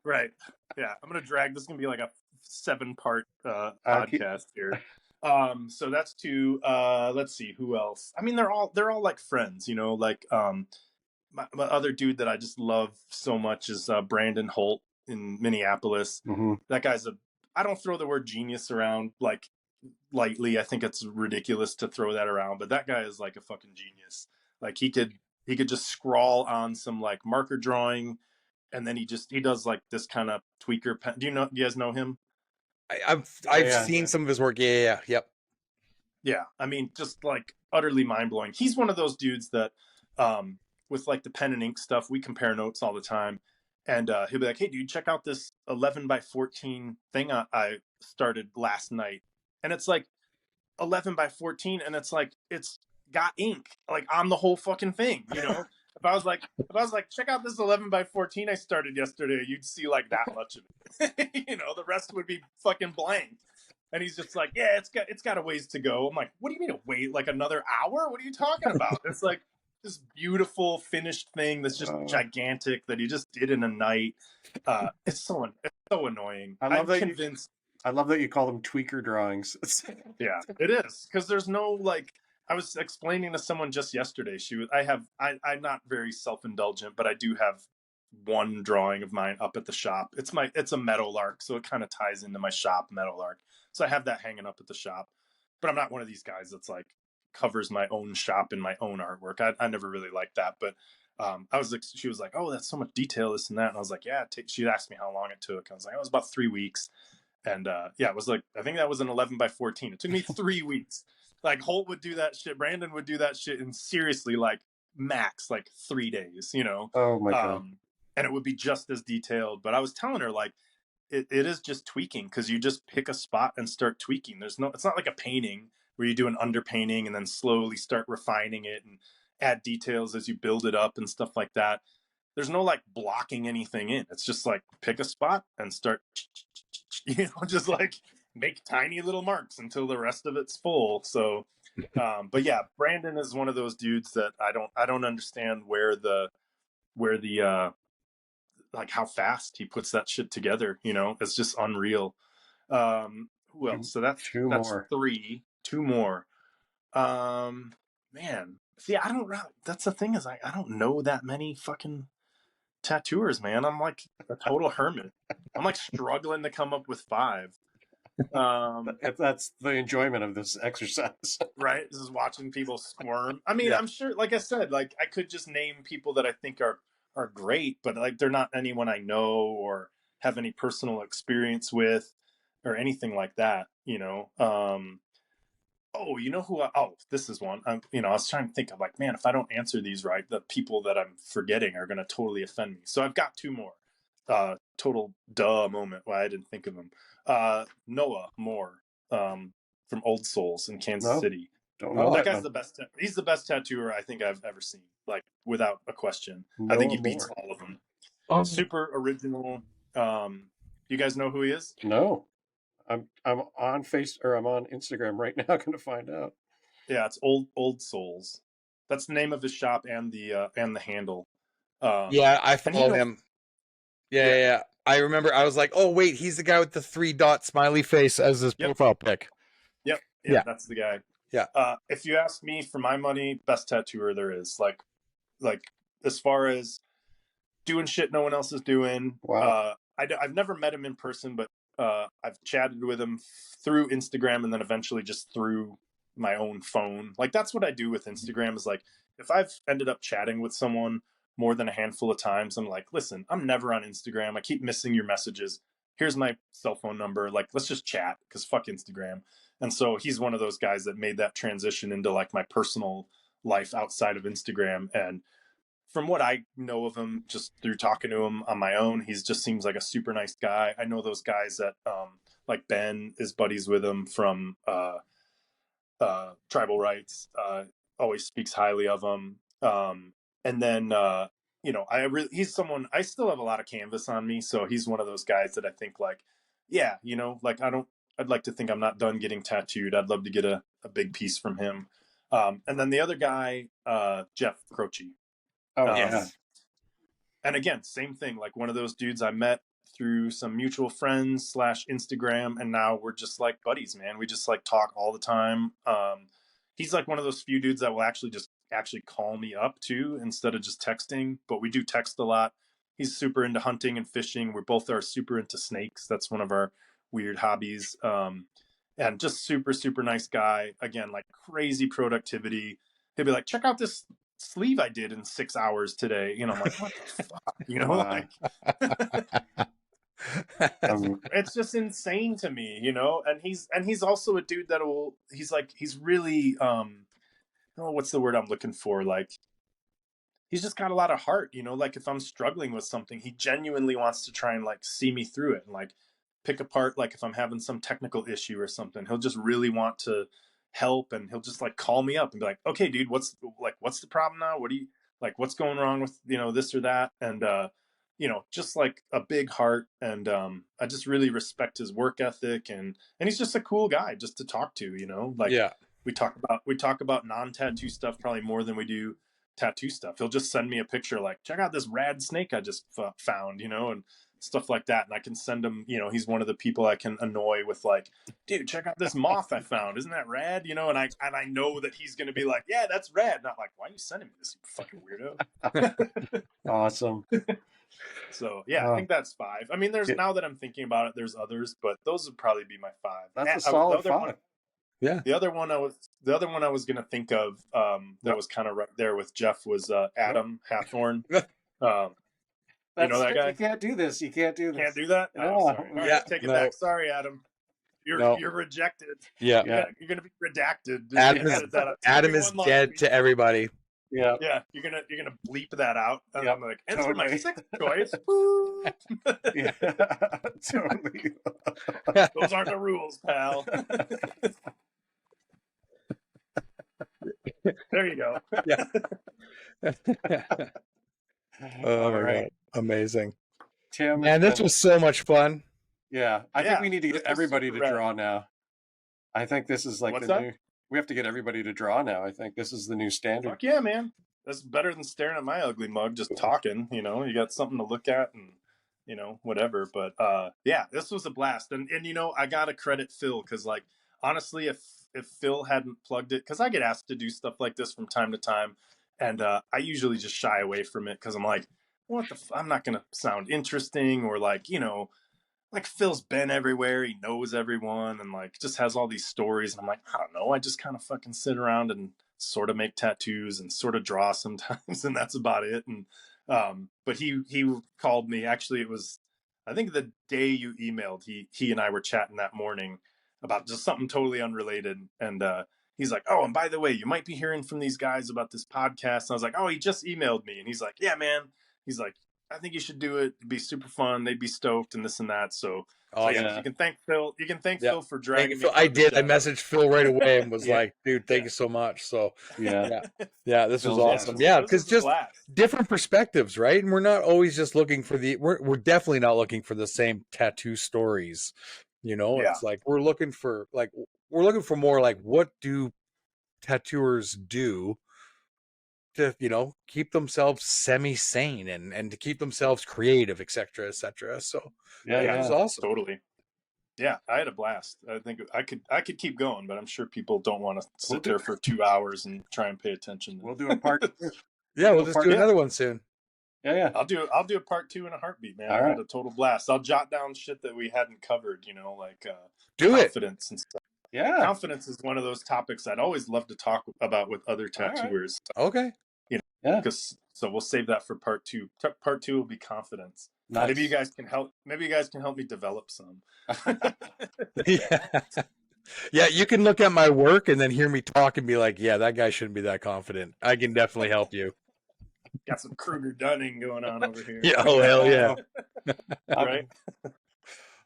Right. Yeah. I'm gonna drag this. Is gonna be like a 7-part podcast here. So that's two. Let's see who else. I mean, they're all like friends. You know, like my other dude that I just love so much is Brandon Holt in Minneapolis. Mm-hmm. That guy's I don't throw the word genius around like lightly. I think it's ridiculous to throw that around, but that guy is like a fucking genius. Like he could just scrawl on some like marker drawing, and then he does like this kind of tweaker pen. Do you guys know him? I've seen some of his work. Yep. Yeah, I mean, just like utterly mind blowing. He's one of those dudes that, with like the pen and ink stuff, we compare notes all the time, and he'll be like, "Hey, dude, check out this 11x14 thing I started last night," and it's like 11x14, and it's like it's got ink like on the whole fucking thing, you know. If I was like, check out this 11x14 I started yesterday, you'd see like that much of it. You know, the rest would be fucking blank. And he's just like, yeah, it's got a ways to go. I'm like, what do you mean a wait? Like another hour? What are you talking about? It's like this beautiful finished thing that's just gigantic that he just did in a night. It's so annoying. I'm convinced. I love that you call them tweaker drawings. Yeah, it is, because there's no like. I was explaining to someone just yesterday. I'm not very self-indulgent, but I do have one drawing of mine up at the shop. It's a meadowlark, so it kind of ties into my shop meadowlark. So I have that hanging up at the shop. But I'm not one of these guys that's like covers my own shop in my own artwork. I never really liked that, but she was like, oh, that's so much detail, this and that, and I was like, yeah. She asked me how long it took. I was like, it was about 3 weeks. And yeah, it was like, I think that was an 11x14. It took me 3 weeks. Like Holt would do that shit. Brandon would do that shit in seriously like max like 3 days, you know? Oh my God. And it would be just as detailed. But I was telling her like, it is just tweaking, because you just pick a spot and start tweaking. It's not like a painting where you do an underpainting and then slowly start refining it and add details as you build it up and stuff like that. There's no like blocking anything in. It's just like pick a spot and start, you know, just like make tiny little marks until the rest of it's full. So, but yeah, Brandon is one of those dudes that I don't understand where the like how fast he puts that shit together. You know, it's just unreal. Who else? So that's more. 3. 2 more. Man, See, I don't. That's the thing is, I don't know that many fucking tattooers, man. I'm like a total hermit. I'm like struggling to come up with 5. That's the enjoyment of this exercise. Right? This is watching people squirm. I mean, Yeah. I'm sure, like I said, like I could just name people that I think are great, but like they're not anyone I know or have any personal experience with or anything like that. Oh, you know who? This is one. I was trying to think of like, man, if I don't answer these right, the people that I'm forgetting are going to totally offend me. So I've got 2 more. Total duh moment why I didn't think of them. Noah Moore, from Old Souls in Kansas No, City. don't know That that guy's one. the best. He's the best tattooer I think I've ever seen, like without a question. I think Noah he beats Moore. all of them. Oh, Super original. You guys know who he is? No, I'm on I'm on Instagram right now. Going to find out. Yeah, it's Old Souls. That's the name of his shop and the handle. yeah, I And he follow knows. him. Yeah, yeah, Yeah. yeah. I remember. I was like, oh wait, he's the guy with the 3 dot smiley face as his Yep. profile pic. Yep. Yeah, Yeah. that's the guy. Yeah. If you ask me, for my money, best tattooer there is. Like as far as doing shit no one else is doing. Wow. I've never met him in person, but I've chatted with him through Instagram and then eventually just through my own phone. Like that's what I do with Instagram is like if I've ended up chatting with someone more than a handful of times, I'm like, listen, I'm never on Instagram. I keep missing your messages. Here's my cell phone number. Like, let's just chat because fuck Instagram. And so he's one of those guys that made that transition into like my personal life outside of Instagram. And from what I know of him, just through talking to him on my own, he's just seems like a super nice guy. I know those guys that like Ben is buddies with him from Tribal Rights. Always speaks highly of him. And then he's someone I still have a lot of canvas on me, so he's one of those guys that I think like, yeah, like I'd like to think I'm not done getting tattooed. I'd love to get a big piece from him. And then the other guy, Jeff Croce. Oh Um, yeah. Yes. and again, same thing, like one of those dudes I met through some mutual friends / Instagram, and now we're just like buddies, man. We just like talk all the time. He's like one of those few dudes that will actually call me up too instead of just texting, but we do text a lot. He's super into hunting and fishing. We both are super into snakes. That's one of our weird hobbies. And just super, super nice guy. Again, like crazy productivity. He'll be like, check out this sleeve I did in 6 hours today. I'm like, what the fuck? Wow. It's just insane to me, and he's also a dude he's really, oh, what's the word I'm looking for? Like, he's just got a lot of heart, like if I'm struggling with something, he genuinely wants to try and like see me through it and like pick apart, like if I'm having some technical issue or something, he'll just really want to help, and he'll just like call me up and be like, okay, dude, what's the problem now? What do you like, what's going wrong with, this or that? And just like a big heart. And I just really respect his work ethic, and he's just a cool guy just to talk to, like Yeah. we talk about non-tattoo stuff probably more than we do tattoo stuff. He'll just send me a picture like, check out this rad snake I just found, and stuff like that. And I can send him, he's one of the people I can annoy with like, dude, check out this moth I found. Isn't that rad? And I know that he's going to be like, yeah, that's rad. Not like, why are you sending me this, you fucking weirdo? Awesome. So yeah, I think that's 5. I mean, now that I'm thinking about it, there's others, but those would probably be my 5. That's a solid 5. Yeah. The other one I was gonna think of that was kind of right there with Jeff was Adam Hathorn. You know that guy? You can't do this. You can't do this. Can't do that? No. Oh, sorry. All right, Yeah, take it no. back. Sorry, Adam. You're rejected. Yeah. Yeah. You're gonna be redacted. Adam is dead to everybody. Yeah. Yeah, you're gonna bleep that out. And Yep, I'm like, and for my totally. 6th choice. Yeah. Totally. Those aren't the rules, pal. There you go. Yeah. Oh All my right. God. Amazing. Tim. Man, this was so much fun. Yeah. I think we need to this get was everybody to super rad. draw now. I think this is like What's the that? new. We have to get everybody to draw now. I think this is the new standard. Fuck yeah, man. That's better than staring at my ugly mug, just talking, you got something to look at and, whatever. But yeah, this was a blast. And I got to credit Phil because, like, honestly, if Phil hadn't plugged it, because I get asked to do stuff like this from time to time, and I usually just shy away from it because I'm like, I'm not gonna sound interesting, or like, like Phil's been everywhere, he knows everyone, and like just has all these stories. And I'm like, I don't know, I just kind of fucking sit around and sort of make tattoos and sort of draw sometimes, and that's about it. And but he called me. Actually, it was, I think, the day you emailed. He and I were chatting that morning about just something totally unrelated, and he's like, oh, and by the way, you might be hearing from these guys about this podcast. And I was like, oh, he just emailed me, and he's like, yeah, man. He's like, I think you should do it. It'd be super fun. They'd be stoked, and this and that. So, Awesome. you can thank Phil. You can thank Yeah. Phil for dragging me. I did. I messaged Phil right away and was like, dude, thank you so much. So Yeah. this was awesome. Yeah, because just different perspectives, right? And we're not always just looking for we're definitely not looking for the same tattoo stories. It's like we're looking for more like, what do tattooers do to keep themselves semi-sane and to keep themselves creative, etc., etc. So it was awesome. Totally. Yeah, I had a blast. I think I could keep going, but I'm sure people don't want to sit there for 2 hours and try and pay attention. We'll do a part. We'll just do another one soon. Yeah. I'll do a part 2 in a heartbeat, man. I had a total blast. I'll jot down shit that we hadn't covered, like confidence and stuff. Yeah. Confidence is one of those topics I'd always love to talk about with other tattooers. Okay. So we'll save that for part 2. Part 2 will be confidence. Nice. Maybe you guys can help me develop some. Yeah, you can look at my work and then hear me talk and be like, yeah, that guy shouldn't be that confident. I can definitely help you. Got some Kruger Dunning going on over here. Yeah, oh hell yeah. Right?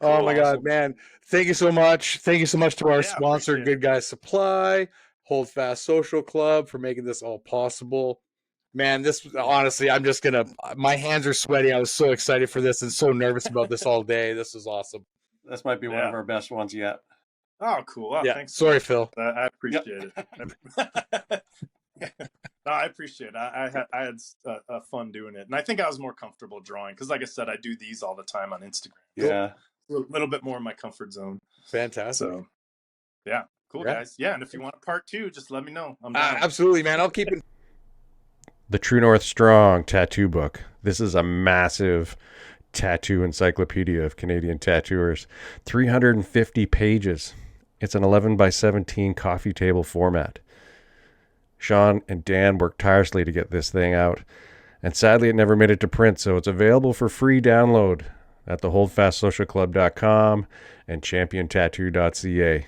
Oh my God, man. Thank you so much. Thank you so much to our sponsor, Good Guys Supply, Hold Fast Social Club, for making this all possible. Man, this, honestly, my hands are sweaty. I was so excited for this and so nervous about this all day. This is awesome. This might be one of our best ones yet. Oh, cool. Oh, thanks. Sorry, Phil. I appreciate it. No, I appreciate it. I had fun doing it. And I think I was more comfortable drawing because, like I said, I do these all the time on Instagram. Yeah. A little bit more in my comfort zone. Fantastic. So, yeah. Cool, guys. Yeah, and if you want part 2, just let me know. I'm down. Absolutely, man. I'll keep it. The True North Strong Tattoo Book. This is a massive tattoo encyclopedia of Canadian tattooers. 350 pages. It's an 11 by 17 coffee table format. Shawn and Dan worked tirelessly to get this thing out, and sadly it never made it to print, so it's available for free download at the holdfastsocialclub.com and championtattoo.ca.